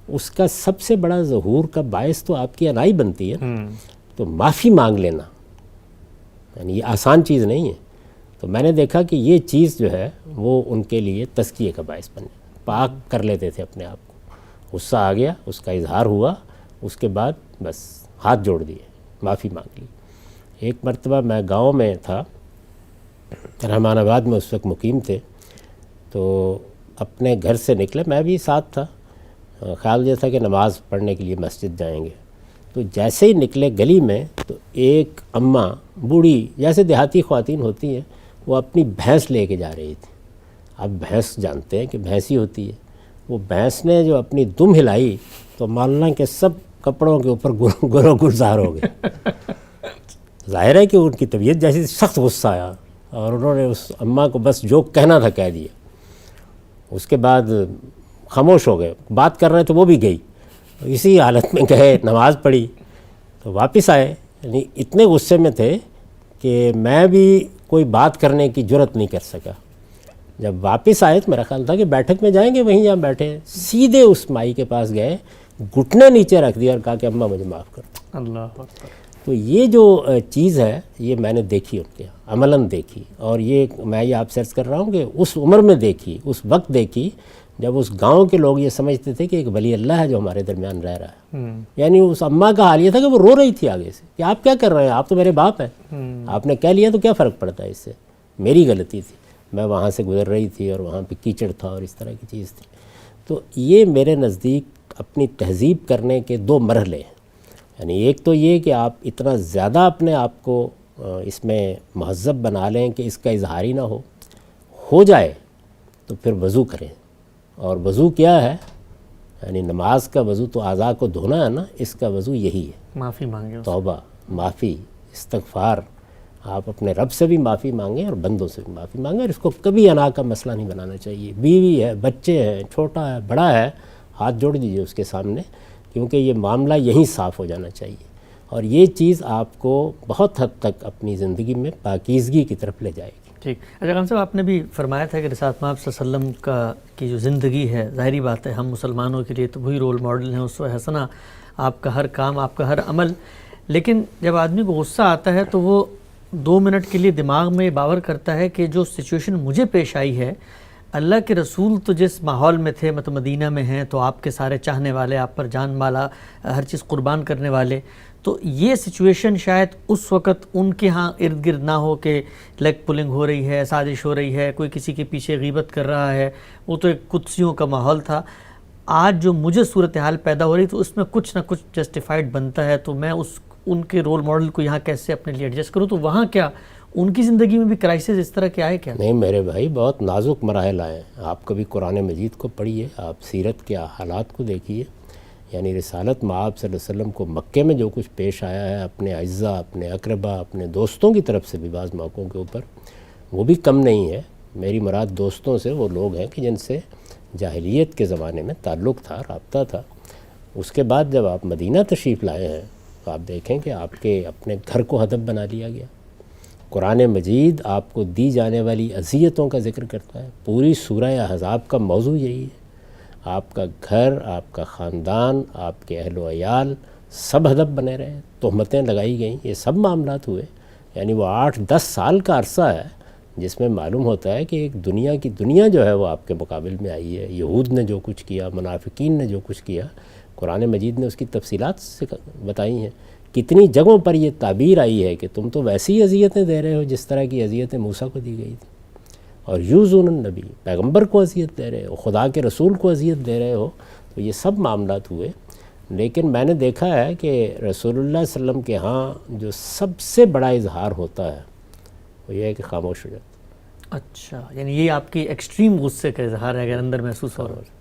اس کا سب سے بڑا ظہور کا باعث تو آپ کی انائی بنتی ہے، تو معافی مانگ لینا یعنی یہ آسان چیز نہیں ہے۔ تو میں نے دیکھا کہ یہ چیز جو ہے وہ ان کے لیے تزکیے کا باعث بنے، پاک کر لیتے تھے اپنے آپ کو، غصہ آ گیا، اس کا اظہار ہوا، اس کے بعد بس ہاتھ جوڑ دیے، معافی مانگ لی۔ ایک مرتبہ میں گاؤں میں تھا، رحمان آباد میں اس وقت مقیم تھے، تو اپنے گھر سے نکلے، میں بھی ساتھ تھا، خیال یہ تھا کہ نماز پڑھنے کے لیے مسجد جائیں گے، تو جیسے ہی نکلے گلی میں تو ایک اماں بوڑھی، جیسے دیہاتی خواتین ہوتی ہیں، وہ اپنی بھینس لے کے جا رہی تھی۔ اب بھینس جانتے ہیں کہ بھینس ہی ہوتی ہے، وہ بھینس نے جو اپنی دم ہلائی تو مولانا کے سب کپڑوں کے اوپر گرو گلزار ہو گئے۔ ظاہر ہے کہ ان کی طبیعت جیسی سخت غصہ آیا، اور انہوں نے اس اماں کو بس جو کہنا تھا کہہ دیا۔ اس کے بعد خاموش ہو گئے، بات کر رہے تو وہ بھی گئی، اسی حالت میں گئے، نماز پڑھی تو واپس آئے، یعنی اتنے غصے میں تھے کہ میں بھی کوئی بات کرنے کی جرت نہیں کر سکا۔ جب واپس آئے تو میرا خیال تھا کہ بیٹھک میں جائیں گے، وہیں جہاں بیٹھے، سیدھے اس مائی کے پاس گئے، گھٹنے نیچے رکھ دیا اور کہا کہ اماں مجھے معاف کر دو۔ اللہ اکبر۔ تو یہ جو چیز ہے یہ میں نے دیکھی ان کے عملاً دیکھی، اور یہ میں یہ آپ سے عرض کر رہا ہوں کہ اس عمر میں دیکھی، اس وقت دیکھی جب اس گاؤں کے لوگ یہ سمجھتے تھے کہ ایک ولی اللہ ہے جو ہمارے درمیان رہ رہا ہے۔ یعنی اس اماں کا حال یہ تھا کہ وہ رو رہی تھی آگے سے کہ آپ کیا کر رہے ہیں، آپ تو میرے باپ ہیں، آپ نے کہہ لیا تو کیا فرق پڑتا ہے اس سے، میری غلطی تھی، میں وہاں سے گزر رہی تھی اور وہاں پہ کیچڑ تھا اور اس طرح کی چیز تھی۔ تو یہ میرے نزدیک اپنی تہذیب کرنے کے دو مرحلے ہیں، یعنی ایک تو یہ کہ آپ اتنا زیادہ اپنے آپ کو اس میں مہذب بنا لیں کہ اس کا اظہار ہی نہ ہو جائے تو پھر وضو کریں، اور وضو کیا ہے، یعنی نماز کا وضو تو اعضاء کو دھونا ہے نا، اس کا وضو یہی ہے، معافی مانگے، توبہ، معافی، استغفار، آپ اپنے رب سے بھی معافی مانگیں اور بندوں سے بھی معافی مانگیں، اور اس کو کبھی انا کا مسئلہ نہیں بنانا چاہیے۔ بیوی ہے، بچے ہیں، چھوٹا ہے، بڑا ہے، ہاتھ جوڑ دیجیے اس کے سامنے، کیونکہ یہ معاملہ یہیں صاف ہو جانا چاہیے، اور یہ چیز آپ کو بہت حد تک اپنی زندگی میں پاکیزگی کی طرف لے جائے گی۔ ٹھیک۔ اچھا خان صاحب، آپ نے بھی فرمایا تھا کہ رسالت مآب صلی اللہ علیہ وسلم کی جو زندگی ہے، ظاہری بات ہے ہم مسلمانوں کے لیے تو وہی رول ماڈل ہیں، اسوہ حسنہ، آپ کا ہر کام، آپ کا ہر عمل، لیکن جب آدمی کو غصہ آتا ہے تو وہ 2 منٹ کے لیے دماغ میں باور کرتا ہے کہ جو سچویشن مجھے پیش آئی ہے، اللہ کے رسول تو جس ماحول میں تھے، مطلب مدینہ میں ہیں، تو آپ کے سارے چاہنے والے، آپ پر جان مالا، ہر چیز قربان کرنے والے، تو یہ سچویشن شاید اس وقت ان کے ہاں ارد گرد نہ ہو کہ لیگ پولنگ ہو رہی ہے، سازش ہو رہی ہے، کوئی کسی کے پیچھے غیبت کر رہا ہے، وہ تو ایک قدسیوں کا ماحول تھا۔ آج جو مجھے صورتحال پیدا ہو رہی تو اس میں کچھ نہ کچھ جسٹیفائڈ بنتا ہے، تو میں ان کے رول ماڈل کو یہاں کیسے اپنے لیے ایڈجسٹ کروں؟ تو وہاں کیا ان کی زندگی میں بھی کرائسس اس طرح کے آئے کیا؟ نہیں میرے بھائی، بہت نازک مراحل آئے ہیں۔ آپ کبھی قرآن مجید کو پڑھیے، آپ سیرت کے حالات کو دیکھیے، یعنی رسالت مآب صلی اللہ علیہ وسلم کو مکے میں جو کچھ پیش آیا ہے اپنے اعزاء، اپنے اقربا، اپنے دوستوں کی طرف سے بھی بعض موقعوں کے اوپر، وہ بھی کم نہیں ہے۔ میری مراد دوستوں سے وہ لوگ ہیں کہ جن سے جاہلیت کے زمانے میں تعلق تھا، رابطہ تھا۔ اس کے بعد جب آپ مدینہ تشریف لائے ہیں تو آپ دیکھیں کہ آپ کے اپنے گھر کو ہدف بنا لیا گیا۔ قرآن مجید آپ کو دی جانے والی اذیتوں کا ذکر کرتا ہے، پوری سورہ احزاب کا موضوع یہی ہے۔ آپ کا گھر، آپ کا خاندان، آپ کے اہل و عیال سب ہدف بنے رہے، تہمتیں لگائی گئیں، یہ سب معاملات ہوئے. یعنی وہ 8-10 سال کا عرصہ ہے جس میں معلوم ہوتا ہے کہ ایک دنیا کی دنیا جو ہے وہ آپ کے مقابل میں آئی ہے. یہود نے جو کچھ کیا، منافقین نے جو کچھ کیا، قرآن مجید نے اس کی تفصیلات سے بتائی ہیں. کتنی جگہوں پر یہ تعبیر آئی ہے کہ تم تو ویسی اذیتیں دے رہے ہو جس طرح کی اذیتیں موسیٰ کو دی گئی تھی، اور یوزون النبی، پیغمبر کو اذیت دے رہے ہو، خدا کے رسول کو اذیت دے رہے ہو. تو یہ سب معاملات ہوئے. لیکن میں نے دیکھا ہے کہ رسول اللہ صلی اللہ علیہ وسلم کے ہاں جو سب سے بڑا اظہار ہوتا ہے وہ یہ ہے کہ خاموش ہو جاتا. اچھا، یعنی یہ آپ کی ایکسٹریم غصے کا اظہار ہے اگر اندر محسوس ہو رہا ہے.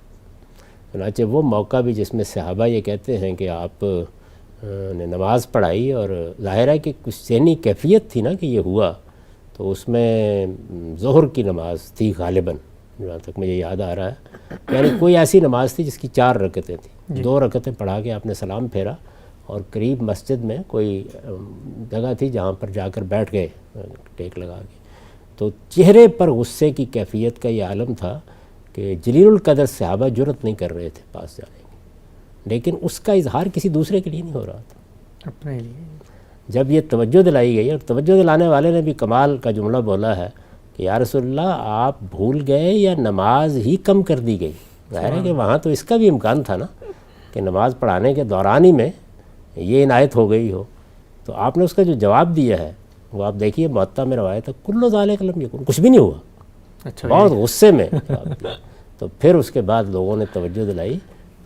چنانچہ وہ موقع بھی جس میں صحابہ یہ کہتے ہیں کہ آپ نے نماز پڑھائی، اور ظاہر ہے کہ کچھ ذہنی کیفیت تھی نا کہ یہ ہوا، تو اس میں ظہر کی نماز تھی غالباً، جہاں تک مجھے یاد آ رہا ہے. یعنی کوئی ایسی نماز تھی جس کی 4 رکعتیں تھیں. 2 رکعتیں پڑھا کے آپ نے سلام پھیرا، اور قریب مسجد میں کوئی جگہ تھی جہاں پر جا کر بیٹھ گئے ٹیک لگا کے. تو چہرے پر غصے کی کیفیت کا یہ عالم تھا کہ جلیل القدر صحابہ جرأت نہیں کر رہے تھے پاس جانے کی، لیکن اس کا اظہار کسی دوسرے کے لیے نہیں ہو رہا تھا، اپنے لیے. جب یہ توجہ دلائی گئی، اور توجہ دلانے والے نے بھی کمال کا جملہ بولا ہے کہ یا رسول اللہ آپ بھول گئے یا نماز ہی کم کر دی گئی. ظاہر ہے کہ وہاں تو اس کا بھی امکان تھا نا کہ نماز پڑھانے کے دوران ہی میں یہ عنایت ہو گئی ہو. تو آپ نے اس کا جو جواب دیا ہے وہ آپ دیکھیے، موطا میں روایت ہے کل ذالک لم یکن، کچھ بھی نہیں ہوا. اچھا، بہت غصے میں جواب دیا. تو پھر اس کے بعد لوگوں نے توجہ دلائی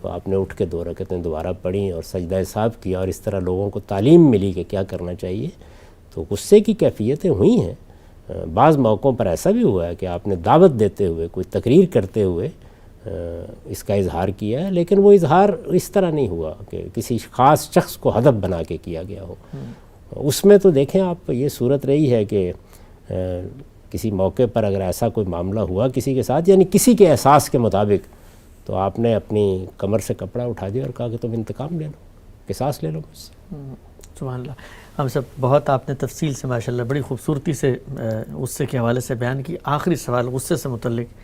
تو آپ نے اٹھ کے 2 رکعتیں دوبارہ پڑھیں اور سجدہ صاحب کیا، اور اس طرح لوگوں کو تعلیم ملی کہ کیا کرنا چاہیے. تو غصے کی کیفیتیں ہوئی ہیں. بعض موقعوں پر ایسا بھی ہوا ہے کہ آپ نے دعوت دیتے ہوئے، کوئی تقریر کرتے ہوئے اس کا اظہار کیا ہے، لیکن وہ اظہار اس طرح نہیں ہوا کہ کسی خاص شخص کو ہدف بنا کے کیا گیا ہو. اس میں تو دیکھیں آپ، یہ صورت رہی ہے کہ کسی موقع پر اگر ایسا کوئی معاملہ ہوا کسی کے ساتھ، یعنی کسی کے احساس کے مطابق، تو آپ نے اپنی کمر سے کپڑا اٹھا دیا اور کہا کہ تم انتقام لے لو، قصاص لے لو مجھ سے. سبحان اللہ. ہم سب بہت آپ نے تفصیل سے ماشاءاللہ بڑی خوبصورتی سے غصے کے حوالے سے بیان کی. آخری سوال غصے سے متعلق،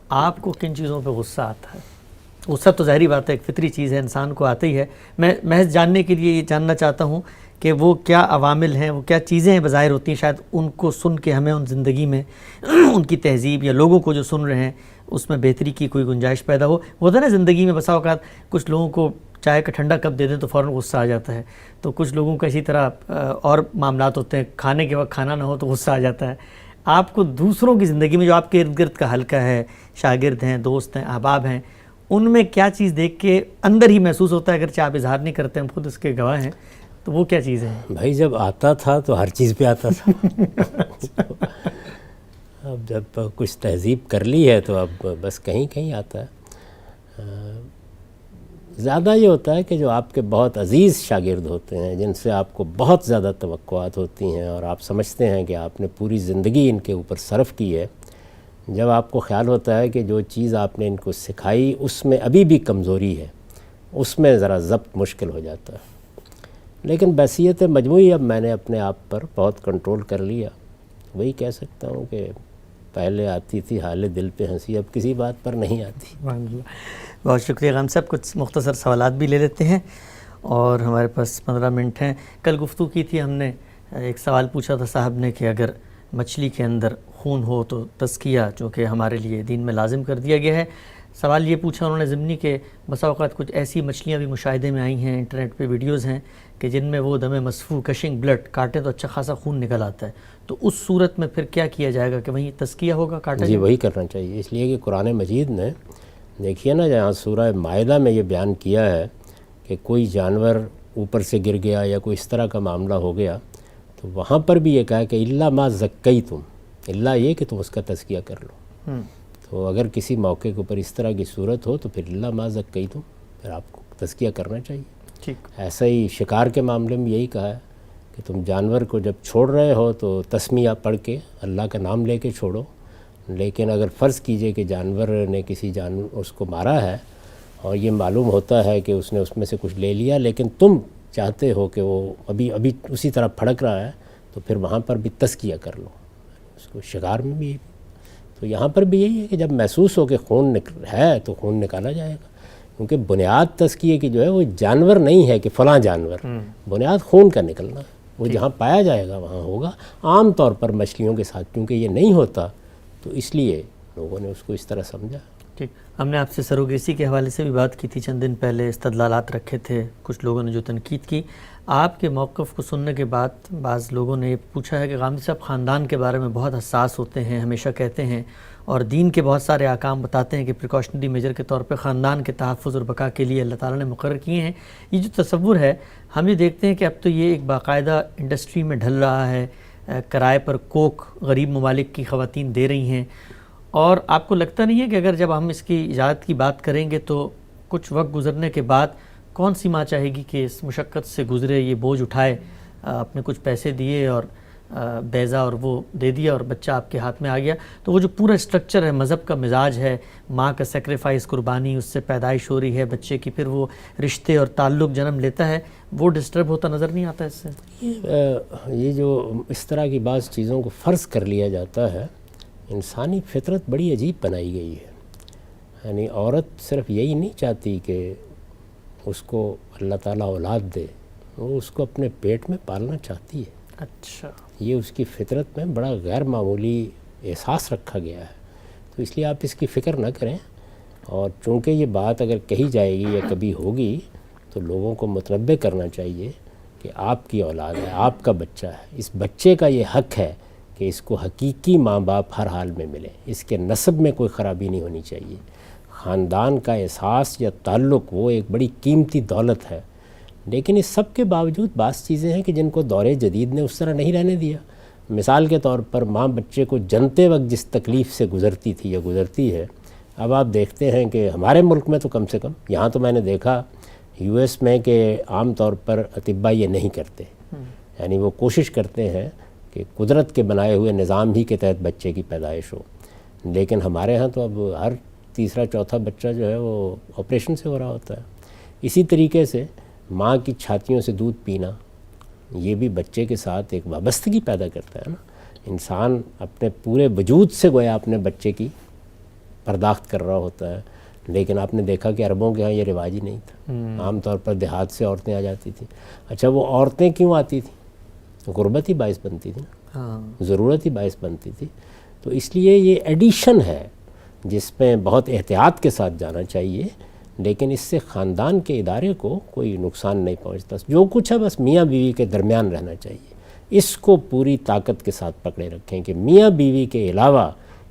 آپ کو کن چیزوں پہ غصہ آتا ہے؟ غصہ تو ظاہری بات ہے، ایک فطری چیز ہے، انسان کو آتا ہی ہے. میں محض جاننے کے لیے یہ جاننا چاہتا ہوں کہ وہ کیا عوامل ہیں، وہ کیا چیزیں ہیں بظاہر ہوتی ہیں، شاید ان کو سن کے ہمیں ان زندگی میں ان کی تہذیب یا لوگوں کو جو سن رہے ہیں اس میں بہتری کی کوئی گنجائش پیدا ہو. ہوتا ہے نا زندگی میں بسا اوقات کچھ لوگوں کو چائے کا ٹھنڈا کپ دے دیں تو فوراً غصہ آ جاتا ہے، تو کچھ لوگوں کا اسی طرح اور معاملات ہوتے ہیں، کھانے کے وقت کھانا نہ ہو تو غصہ آ جاتا ہے. آپ کو دوسروں کی زندگی میں جو آپ کے ارد گرد کا حلقہ ہے، شاگرد ہیں، دوست ہیں، احباب ہیں، ان میں کیا چیز دیکھ کے اندر ہی محسوس ہوتا ہے، اگرچہ آپ اظہار نہیں کرتے، ہم خود اس کے گواہ ہیں، تو وہ کیا چیز ہے؟ بھائی جب آتا تھا تو ہر چیز پہ آتا تھا. اب جب کچھ تہذیب کر لی ہے تو اب بس کہیں کہیں آتا ہے. زیادہ یہ ہوتا ہے کہ جو آپ کے بہت عزیز شاگرد ہوتے ہیں، جن سے آپ کو بہت زیادہ توقعات ہوتی ہیں اور آپ سمجھتے ہیں کہ آپ نے پوری زندگی ان کے اوپر صرف کی ہے، جب آپ کو خیال ہوتا ہے کہ جو چیز آپ نے ان کو سکھائی اس میں ابھی بھی کمزوری ہے، اس میں ذرا ضبط مشکل ہو جاتا ہے. لیکن بحیثیت مجموعی اب میں نے اپنے آپ پر بہت کنٹرول کر لیا. وہی کہہ سکتا ہوں کہ پہلے آتی تھی حال دل پہ ہنسی، اب کسی بات پر نہیں آتی. بہت شکریہ غانم صاحب. کچھ مختصر سوالات بھی لے لیتے ہیں اور ہمارے پاس 15 منٹ ہیں. کل گفتگو کی تھی، ہم نے ایک سوال پوچھا تھا صاحب نے کہ اگر مچھلی کے اندر خون ہو تو تزکیہ جو کہ ہمارے لیے دین میں لازم کر دیا گیا ہے. سوال یہ پوچھا انہوں نے ضمنی کہ بسا اوقات کچھ ایسی مچھلیاں بھی مشاہدے میں آئی ہیں، انٹرنیٹ پہ ویڈیوز ہیں کہ جن میں وہ دم مسفوح کشنگ بلڈ کاٹیں تو اچھا خاصا خون نکل آتا ہے، تو اس صورت میں پھر کیا کیا جائے گا کہ وہیں تزکیہ ہوگا، کاٹا جی وہی کرنا چاہیے. اس لیے کہ قرآن مجید نے دیکھیے نا، جہاں سورہ مائدہ میں یہ بیان کیا ہے کہ کوئی جانور اوپر سے گر گیا یا کوئی اس طرح کا معاملہ ہو گیا، تو وہاں پر بھی یہ کہا کہ الا ما زکیتم، اللہ یہ کہ تم اس کا تزکیہ کر لو. تو اگر کسی موقع کے اوپر اس طرح کی صورت ہو تو پھر الا ما زکیتم، پھر آپ کو تزکیہ کرنا چاہیے. ٹھیک. ایسا ہی شکار کے معاملے میں یہی کہا ہے کہ تم جانور کو جب چھوڑ رہے ہو تو تسمیہ پڑھ کے اللہ کا نام لے کے چھوڑو. لیکن اگر فرض کیجئے کہ جانور نے کسی جانور اس کو مارا ہے اور یہ معلوم ہوتا ہے کہ اس نے اس میں سے کچھ لے لیا، لیکن تم چاہتے ہو کہ وہ ابھی اسی طرح پھڑک رہا ہے، تو پھر وہاں پر بھی تزکیہ کر لو. اس کو شکار میں بھی تو یہاں پر بھی یہی ہے کہ جب محسوس ہو کہ خون ہے تو خون نکالا جائے گا، کیونکہ بنیاد تزکیے کی جو ہے وہ جانور نہیں ہے کہ فلاں جانور، بنیاد خون کا نکلنا ہے، وہ جہاں پایا جائے گا وہاں ہوگا۔ عام طور پر مچھلیوں کے ساتھ کیونکہ یہ نہیں ہوتا تو اس لیے لوگوں نے اس کو اس طرح سمجھا۔ ٹھیک، ہم نے آپ سے سروگیسی کے حوالے سے بھی بات کی تھی، چند دن پہلے استدلالات رکھے تھے، کچھ لوگوں نے جو تنقید کی، آپ کے موقف کو سننے کے بعد بعض لوگوں نے یہ پوچھا ہے کہ غامدی صاحب خاندان کے بارے میں بہت حساس ہوتے ہیں، ہمیشہ کہتے ہیں اور دین کے بہت سارے احکام بتاتے ہیں کہ پریکاشنری میجر کے طور پہ خاندان کے تحفظ اور بقا کے لیے اللہ تعالیٰ نے مقرر کیے ہیں۔ یہ جو تصور ہے ہم یہ دیکھتے ہیں کہ اب تو یہ ایک باقاعدہ انڈسٹری میں ڈھل رہا ہے، کرائے پر کوک غریب ممالک کی خواتین دے رہی ہیں، اور آپ کو لگتا نہیں ہے کہ اگر جب ہم اس کی ایجاد کی بات کریں گے تو کچھ وقت گزرنے کے بعد کون سی ماں چاہے گی کہ اس مشقت سے گزرے، یہ بوجھ اٹھائے، اپنے کچھ پیسے دیے اور بیضا اور وہ دے دیا اور بچہ آپ کے ہاتھ میں آ گیا، تو وہ جو پورا اسٹرکچر ہے، مذہب کا مزاج ہے، ماں کا سیکریفائس، قربانی، اس سے پیدائش ہو رہی ہے بچے کی، پھر وہ رشتے اور تعلق جنم لیتا ہے، وہ ڈسٹرب ہوتا نظر نہیں آتا اس سے؟ یہ جو اس طرح کی بعض چیزوں کو فرض کر لیا جاتا ہے، انسانی فطرت بڑی عجیب بنائی گئی ہے۔ یعنی عورت صرف یہی نہیں چاہتی کہ اس کو اللہ تعالیٰ اولاد دے، وہ اس کو اپنے پیٹ میں پالنا چاہتی ہے۔ اچھا، یہ اس کی فطرت میں بڑا غیر معمولی احساس رکھا گیا ہے، تو اس لیے آپ اس کی فکر نہ کریں، اور چونکہ یہ بات اگر کہی جائے گی یا کبھی ہوگی تو لوگوں کو متنبہ کرنا چاہیے کہ آپ کی اولاد ہے، آپ کا بچہ ہے، اس بچے کا یہ حق ہے کہ اس کو حقیقی ماں باپ ہر حال میں ملے، اس کے نسب میں کوئی خرابی نہیں ہونی چاہیے۔ خاندان کا احساس یا تعلق وہ ایک بڑی قیمتی دولت ہے، لیکن اس سب کے باوجود بعض چیزیں ہیں کہ جن کو دور جدید نے اس طرح نہیں رہنے دیا۔ مثال کے طور پر ماں بچے کو جنتے وقت جس تکلیف سے گزرتی تھی یا گزرتی ہے، اب آپ دیکھتے ہیں کہ ہمارے ملک میں تو کم سے کم، یہاں تو میں نے دیکھا یو ایس میں کہ عام طور پر اطباء یہ نہیں کرتے، یعنی وہ کوشش کرتے ہیں کہ قدرت کے بنائے ہوئے نظام ہی کے تحت بچے کی پیدائش ہو، لیکن ہمارے ہاں تو اب ہر تیسرا چوتھا بچہ جو ہے وہ آپریشن سے ہو رہا ہوتا ہے۔ اسی طریقے سے ماں کی چھاتیوں سے دودھ پینا یہ بھی بچے کے ساتھ ایک وابستگی پیدا کرتا ہے نا۔ انسان اپنے پورے وجود سے گویا اپنے بچے کی پرداخت کر رہا ہوتا ہے، لیکن آپ نے دیکھا کہ عربوں کے ہاں یہ رواج ہی نہیں تھا، عام طور پر دیہات سے عورتیں آ جاتی تھیں۔ اچھا، وہ عورتیں کیوں آتی تھیں؟ غربت ہی باعث بنتی تھی نا، ضرورت ہی باعث بنتی تھی، تو اس لیے یہ ایڈیشن ہے جس میں بہت احتیاط کے ساتھ جانا چاہیے، لیکن اس سے خاندان کے ادارے کو کوئی نقصان نہیں پہنچتا۔ جو کچھ ہے بس میاں بیوی کے درمیان رہنا چاہیے، اس کو پوری طاقت کے ساتھ پکڑے رکھیں کہ میاں بیوی کے علاوہ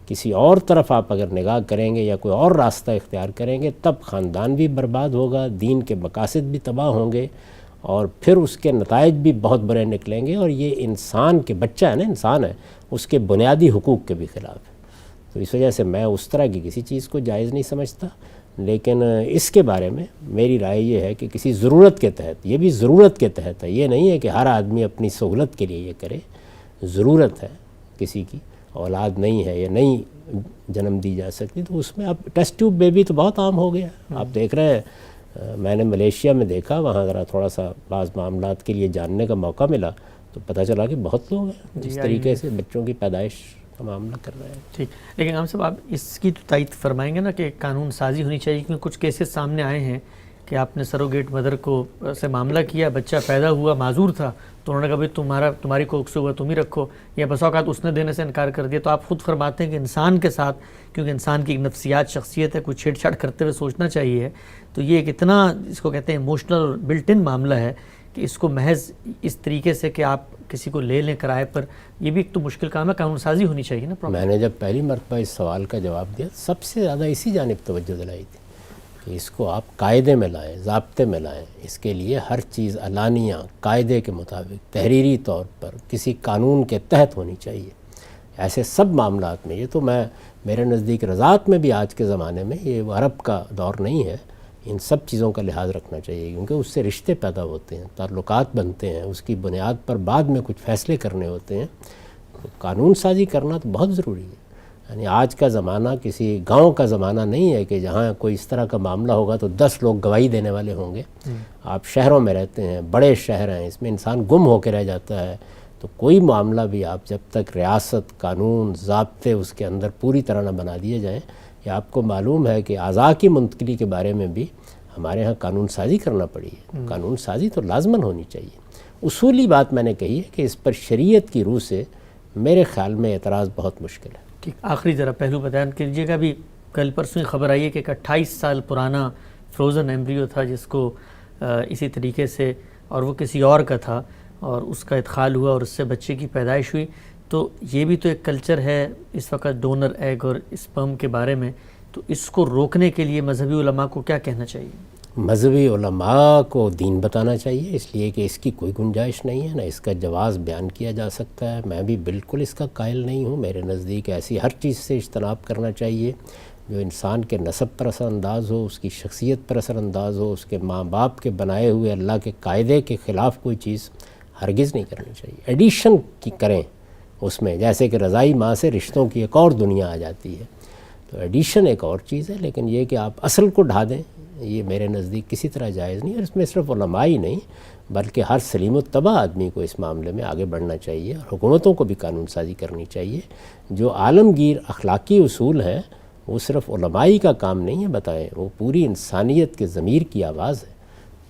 کسی اور طرف آپ اگر نگاہ کریں گے یا کوئی اور راستہ اختیار کریں گے تب خاندان بھی برباد ہوگا، دین کے مقاصد بھی تباہ ہوں گے، اور پھر اس کے نتائج بھی بہت برے نکلیں گے، اور یہ انسان کے بچہ ہے نا، انسان ہے، اس کے بنیادی حقوق کے بھی خلاف ہے۔ تو اس وجہ سے میں اس طرح کی کسی چیز کو جائز نہیں سمجھتا، لیکن اس کے بارے میں میری رائے یہ ہے کہ کسی ضرورت کے تحت، یہ بھی ضرورت کے تحت ہے، یہ نہیں ہے کہ ہر آدمی اپنی سہولت کے لیے یہ کرے، ضرورت ہے کسی کی اولاد نہیں ہے یا نہیں جنم دی جا سکتی تو اس میں اب ٹیسٹ ٹیوب بیبی تو بہت عام ہو گیا۔ آپ دیکھ رہے ہیں، میں نے ملیشیا میں دیکھا، وہاں ذرا تھوڑا سا بعض معاملات کے لیے جاننے کا موقع ملا تو پتہ چلا کہ بہت لوگ ہیں اس طریقے سے بچوں کی پیدائش کا معاملہ کر رہے ہیں۔ ٹھیک، لیکن عام صاحب آپ اس کی تو تائید فرمائیں گے نا کہ قانون سازی ہونی چاہیے، کیونکہ کچھ کیسز سامنے آئے ہیں کہ آپ نے سروگیٹ مدر کو سے معاملہ کیا، بچہ پیدا ہوا، معذور تھا، تو انہوں نے کہا بھائی تمہاری کوکھ سے ہوا تم ہی رکھو، یا بسا اوقات اس نے دینے سے انکار کر دیا۔ تو آپ خود فرماتے ہیں کہ انسان کے ساتھ، کیونکہ انسان کی ایک نفسیات، شخصیت ہے، کوئی چھیڑ چھاڑ کرتے ہوئے سوچنا چاہیے، تو یہ ایک اتنا اس کو کہتے ہیں ایموشنل اور بلٹ ان معاملہ ہے کہ اس کو محض اس طریقے سے کہ آپ کسی کو لے لیں کرائے پر، یہ بھی ایک تو مشکل کام ہے، قانون سازی ہونی چاہیے نا۔ میں نے جب پہلی مرتبہ اس سوال کا جواب دیا سب سے زیادہ اسی جانب توجہ دلائی تھی کہ اس کو آپ قاعدے میں لائیں، ضابطے میں لائیں، اس کے لیے ہر چیز علانیہ قاعدے کے مطابق تحریری طور پر کسی قانون کے تحت ہونی چاہیے۔ ایسے سب معاملات میں، یہ تو میرے نزدیک رضاعت میں بھی آج کے زمانے میں یہ عرب کا دور نہیں ہے، ان سب چیزوں کا لحاظ رکھنا چاہیے، کیونکہ اس سے رشتے پیدا ہوتے ہیں، تعلقات بنتے ہیں، اس کی بنیاد پر بعد میں کچھ فیصلے کرنے ہوتے ہیں، تو قانون سازی کرنا تو بہت ضروری ہے۔ یعنی آج کا زمانہ کسی گاؤں کا زمانہ نہیں ہے کہ جہاں کوئی اس طرح کا معاملہ ہوگا تو 10 لوگ گواہی دینے والے ہوں گے۔ آپ شہروں میں رہتے ہیں، بڑے شہر ہیں، اس میں انسان گم ہو کے رہ جاتا ہے، تو کوئی معاملہ بھی آپ جب تک ریاست، قانون، ضابطے اس کے اندر پوری طرح نہ بنا دیے جائیں، یا آپ کو معلوم ہے کہ اعضاء کی منتقلی کے بارے میں بھی ہمارے ہاں قانون سازی کرنا پڑی ہے، قانون سازی تو لازماً ہونی چاہیے۔ اصولی بات میں نے کہی ہے کہ اس پر شریعت کی روح سے میرے خیال میں اعتراض بہت مشکل ہے۔ ٹھیک، آخری ذرا پہلو بیان کیجیے گا۔ بھی کل پرسوں خبر آئی ہے کہ ایک 28 سال پرانا فروزن ایمبریو تھا جس کو اسی طریقے سے، اور وہ کسی اور کا تھا، اور اس کا ادخال ہوا اور اس سے بچے کی پیدائش ہوئی۔ تو یہ بھی تو ایک کلچر ہے اس وقت ڈونر ایگ اور اسپرم کے بارے میں، تو اس کو روکنے کے لیے مذہبی علماء کو کیا کہنا چاہیے؟ مذہبی علماء کو دین بتانا چاہیے، اس لیے کہ اس کی کوئی گنجائش نہیں ہے، نہ اس کا جواز بیان کیا جا سکتا ہے۔ میں بھی بالکل اس کا قائل نہیں ہوں، میرے نزدیک ایسی ہر چیز سے اجتناب کرنا چاہیے جو انسان کے نسب پر اثر انداز ہو، اس کی شخصیت پر اثر انداز ہو، اس کے ماں باپ کے بنائے ہوئے اللہ کے قاعدے کے خلاف کوئی چیز ہرگز نہیں کرنی چاہیے۔ ایڈیشن کی کریں اس میں، جیسے کہ رضائی ماں سے رشتوں کی ایک اور دنیا آ جاتی ہے، تو ایڈیشن ایک اور چیز ہے، لیکن یہ کہ آپ اصل کو ڈھا دیں، یہ میرے نزدیک کسی طرح جائز نہیں۔ اور اس میں صرف علماء ہی نہیں بلکہ ہر سلیم الطبع آدمی کو اس معاملے میں آگے بڑھنا چاہیے، اور حکومتوں کو بھی قانون سازی کرنی چاہیے۔ جو عالمگیر اخلاقی اصول ہیں وہ صرف علمائی کا کام نہیں ہے بتائیں، وہ پوری انسانیت کے ضمیر کی آواز ہے،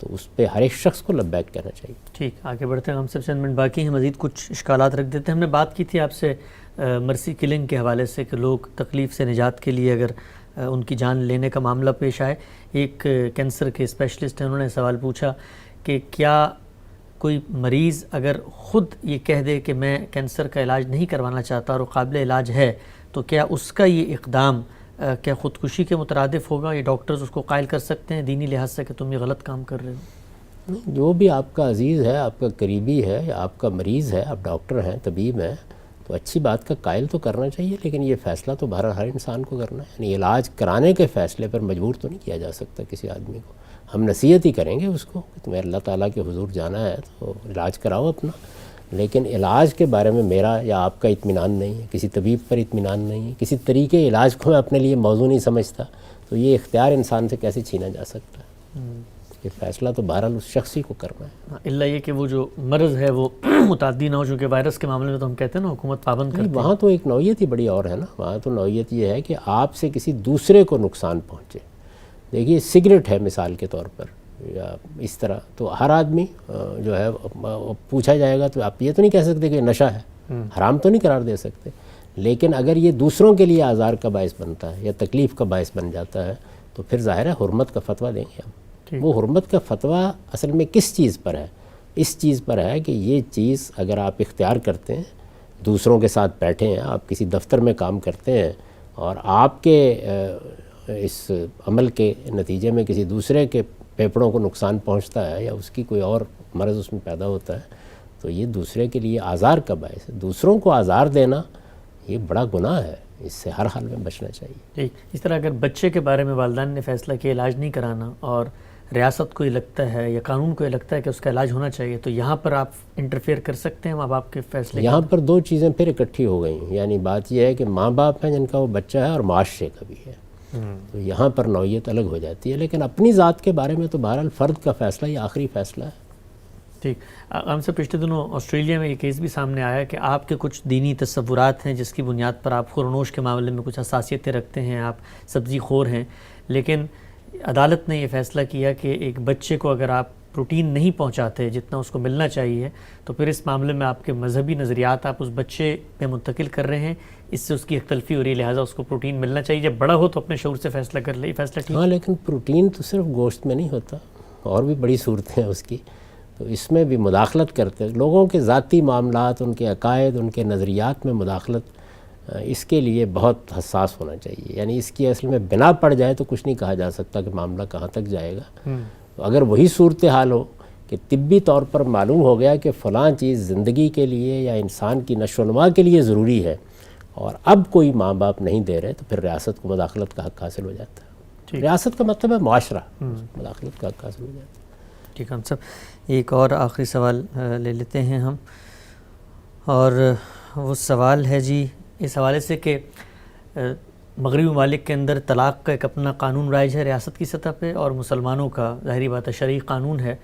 تو اس پہ ہر ایک شخص کو لبیک کہنا چاہیے۔ ٹھیک، آگے بڑھتے ہیں، ہم سب چند منٹ باقی ہیں، مزید کچھ اشکالات رکھ دیتے ہیں۔ ہم نے بات کی تھی آپ سے مرسی کلنگ کے حوالے سے کہ لوگ تکلیف سے نجات کے لیے اگر ان کی جان لینے کا معاملہ پیش آئے، ایک کینسر کے اسپیشلسٹ ہیں، انہوں نے سوال پوچھا کہ کیا کوئی مریض اگر خود یہ کہہ دے کہ میں کینسر کا علاج نہیں کروانا چاہتا اور وہ قابل علاج ہے، تو کیا اس کا یہ اقدام کیا خودکشی کے مترادف ہوگا؟ یہ ڈاکٹرز اس کو قائل کر سکتے ہیں دینی لحاظ سے کہ تم یہ غلط کام کر رہے ہو؟ جو بھی آپ کا عزیز ہے، آپ کا قریبی ہے، یا آپ کا مریض ہے، آپ ڈاکٹر ہیں، طبیب ہیں، تو اچھی بات کا قائل تو کرنا چاہیے، لیکن یہ فیصلہ تو بہرحال ہر انسان کو کرنا ہے۔ یعنی علاج کرانے کے فیصلے پر مجبور تو نہیں کیا جا سکتا کسی آدمی کو۔ ہم نصیحت ہی کریں گے اس کو کہ تمہیں اللہ تعالیٰ کے حضور جانا ہے تو علاج کراؤ اپنا، لیکن علاج کے بارے میں میرا یا آپ کا اطمینان نہیں ہے، کسی طبیب پر اطمینان نہیں ہے، کسی طریقے علاج کو میں اپنے لیے موضوع نہیں سمجھتا، تو یہ اختیار انسان سے کیسے چھینا جا سکتا ہے؟ یہ فیصلہ تو بہرحال اس شخص ہی کو کرنا ہے۔ اللہ یہ کہ وہ جو مرض ہے وہ متعدی نہ ہو، چونکہ وائرس کے معاملے میں تو ہم کہتے ہیں نا حکومت پابند کرتی ہے۔ وہاں تو ایک نوعیت ہی بڑی اور ہے نا، وہاں تو نوعیت یہ ہے کہ آپ سے کسی دوسرے کو نقصان پہنچے۔ دیکھیے سگریٹ ہے مثال کے طور پر، یا اس طرح، تو ہر آدمی جو ہے پوچھا جائے گا تو آپ یہ تو نہیں کہہ سکتے کہ نشہ ہے، حرام تو نہیں قرار دے سکتے، لیکن اگر یہ دوسروں کے لیے آزار کا باعث بنتا ہے یا تکلیف کا باعث بن جاتا ہے تو پھر ظاہر ہے حرمت کا فتویٰ دیں گے ہم۔ وہ حرمت کا فتویٰ اصل میں کس چیز پر ہے؟ اس چیز پر ہے کہ یہ چیز اگر آپ اختیار کرتے ہیں، دوسروں کے ساتھ بیٹھے ہیں، آپ کسی دفتر میں کام کرتے ہیں اور آپ کے اس عمل کے نتیجے میں کسی دوسرے کے پھیپھڑوں کو نقصان پہنچتا ہے یا اس کی کوئی اور مرض اس میں پیدا ہوتا ہے، تو یہ دوسرے کے لیے آزار کا باعث ہے۔ دوسروں کو آزار دینا یہ بڑا گناہ ہے، اس سے ہر حال میں بچنا چاہیے۔ ٹھیک، اس طرح اگر بچے کے بارے میں والدین نے فیصلہ کیا علاج نہیں کرانا اور ریاست کو یہ لگتا ہے یا قانون کو یہ لگتا ہے کہ اس کا علاج ہونا چاہیے، تو یہاں پر آپ انٹرفیئر کر سکتے ہیں ماں باپ کے فیصلے؟ یہاں پر دو چیزیں پھر اکٹھی ہو گئی ہیں، یعنی بات یہ ہے کہ ماں باپ ہیں جن کا وہ بچہ ہے اور معاشرے کا بھی ہے، تو یہاں پر نوعیت الگ ہو جاتی ہے، لیکن اپنی ذات کے بارے میں تو بہرحال فرد کا فیصلہ یہ آخری فیصلہ ہے۔ ٹھیک، ہم سے پچھلے دنوں آسٹریلیا میں یہ کیس بھی سامنے آیا کہ آپ کے کچھ دینی تصورات ہیں جس کی بنیاد پر آپ خورنوش کے معاملے میں کچھ حساسیتیں رکھتے ہیں، آپ سبزی خور ہیں، لیکن عدالت نے یہ فیصلہ کیا کہ ایک بچے کو اگر آپ پروٹین نہیں پہنچاتے جتنا اس کو ملنا چاہیے، تو پھر اس معاملے میں آپ کے مذہبی نظریات آپ اس بچے پہ منتقل کر رہے ہیں، اس سے اس کی ایک تلفی ہو رہی ہے، لہٰذا اس کو پروٹین ملنا چاہیے، جب بڑا ہو تو اپنے شعور سے فیصلہ کر لے، یہ فیصلہ ٹھیک؟ ہاں، لیکن پروٹین تو صرف گوشت میں نہیں ہوتا، اور بھی بڑی صورتیں ہیں اس کی، تو اس میں بھی مداخلت کرتے ہیں لوگوں کے ذاتی معاملات، ان کے عقائد، ان کے نظریات میں مداخلت، اس کے لیے بہت حساس ہونا چاہیے، یعنی اس کی اصل میں بنا پڑ جائے تو کچھ نہیں کہا جا سکتا کہ معاملہ کہاں تک جائے گا۔ تو اگر وہی صورتحال ہو کہ طبی طور پر معلوم ہو گیا کہ فلاں چیز زندگی کے لیے یا انسان کی نشو و نما کے لیے ضروری ہے اور اب کوئی ماں باپ نہیں دے رہے، تو پھر ریاست کو مداخلت کا حق حاصل ہو جاتا ہے۔ ریاست کا مطلب ہے معاشرہ، مداخلت کا حق حاصل ہو جاتا ہے۔ ٹھیک، ہم سب ایک اور آخری سوال لے لیتے ہیں ہم، اور وہ سوال ہے جی اس حوالے سے کہ مغربی ممالک کے اندر طلاق کا ایک اپنا قانون رائج ہے ریاست کی سطح پہ، اور مسلمانوں کا ظاہری بات ہے شرعی قانون ہے،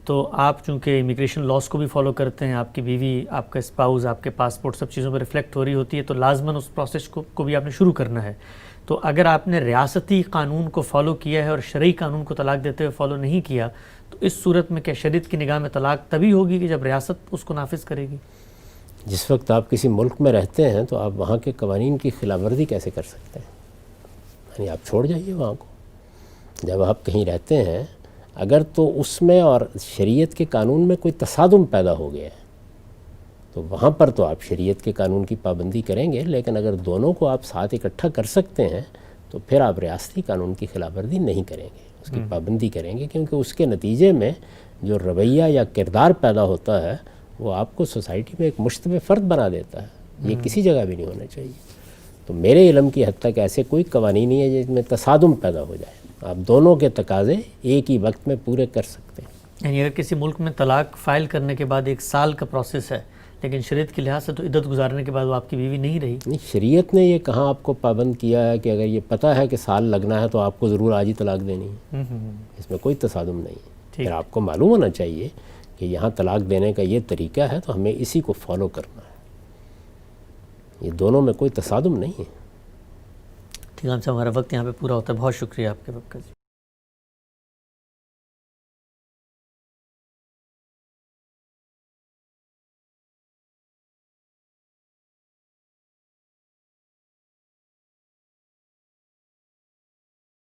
تو آپ چونکہ امیگریشن لاس کو بھی فالو کرتے ہیں، آپ کی بیوی، آپ کا اسپاؤز، آپ کے پاسپورٹ سب چیزوں پہ ریفلیکٹ ہو رہی ہوتی ہے، تو لازماً اس پروسیس کو بھی آپ نے شروع کرنا ہے. تو اگر آپ نے ریاستی قانون کو فالو کیا ہے اور شرعی قانون کو طلاق دیتے ہوئے فالو نہیں کیا، تو اس صورت میں کیا شریعت کی نگاہ میں طلاق تبھی ہوگی کہ جب ریاست اس کو نافذ کرے گی؟ جس وقت آپ کسی ملک میں رہتے ہیں تو آپ وہاں کے قوانین کی خلاف ورزی کیسے کر سکتے ہیں؟ یعنی آپ چھوڑ جائیے وہاں کو. جب آپ کہیں رہتے ہیں اگر تو اس میں اور شریعت کے قانون میں کوئی تصادم پیدا ہو گیا ہے تو وہاں پر تو آپ شریعت کے قانون کی پابندی کریں گے، لیکن اگر دونوں کو آپ ساتھ اکٹھا کر سکتے ہیں تو پھر آپ ریاستی قانون کی خلاف ورزی نہیں کریں گے، اس کی پابندی کریں گے، کیونکہ اس کے نتیجے میں جو رویہ یا کردار پیدا ہوتا ہے وہ آپ کو سوسائٹی میں ایک مشتبہ فرد بنا دیتا ہے. یہ کسی جگہ بھی نہیں ہونا چاہیے. تو میرے علم کی حد تک ایسے کوئی قوانین نہیں ہے جس میں تصادم پیدا ہو جائے. آپ دونوں کے تقاضے ایک ہی وقت میں پورے کر سکتے ہیں. یعنی اگر کسی ملک میں طلاق فائل کرنے کے بعد 1 سال کا پروسیس ہے، لیکن شریعت کے لحاظ سے تو عدت گزارنے کے بعد وہ آپ کی بیوی نہیں رہی. نہیں، شریعت نے یہ کہاں آپ کو پابند کیا ہے کہ اگر یہ پتہ ہے کہ سال لگنا ہے تو آپ کو ضرور آج ہی طلاق دینی ہے. اس میں کوئی تصادم نہیں ہے. پھر آپ کو معلوم ہونا چاہیے کہ یہاں طلاق دینے کا یہ طریقہ ہے تو ہمیں اسی کو فالو کرنا ہے. یہ دونوں میں کوئی تصادم نہیں ہے. ٹھیک ہے، ہمارا وقت یہاں پہ پورا ہوتا ہے. بہت شکریہ آپ کے وقت کا.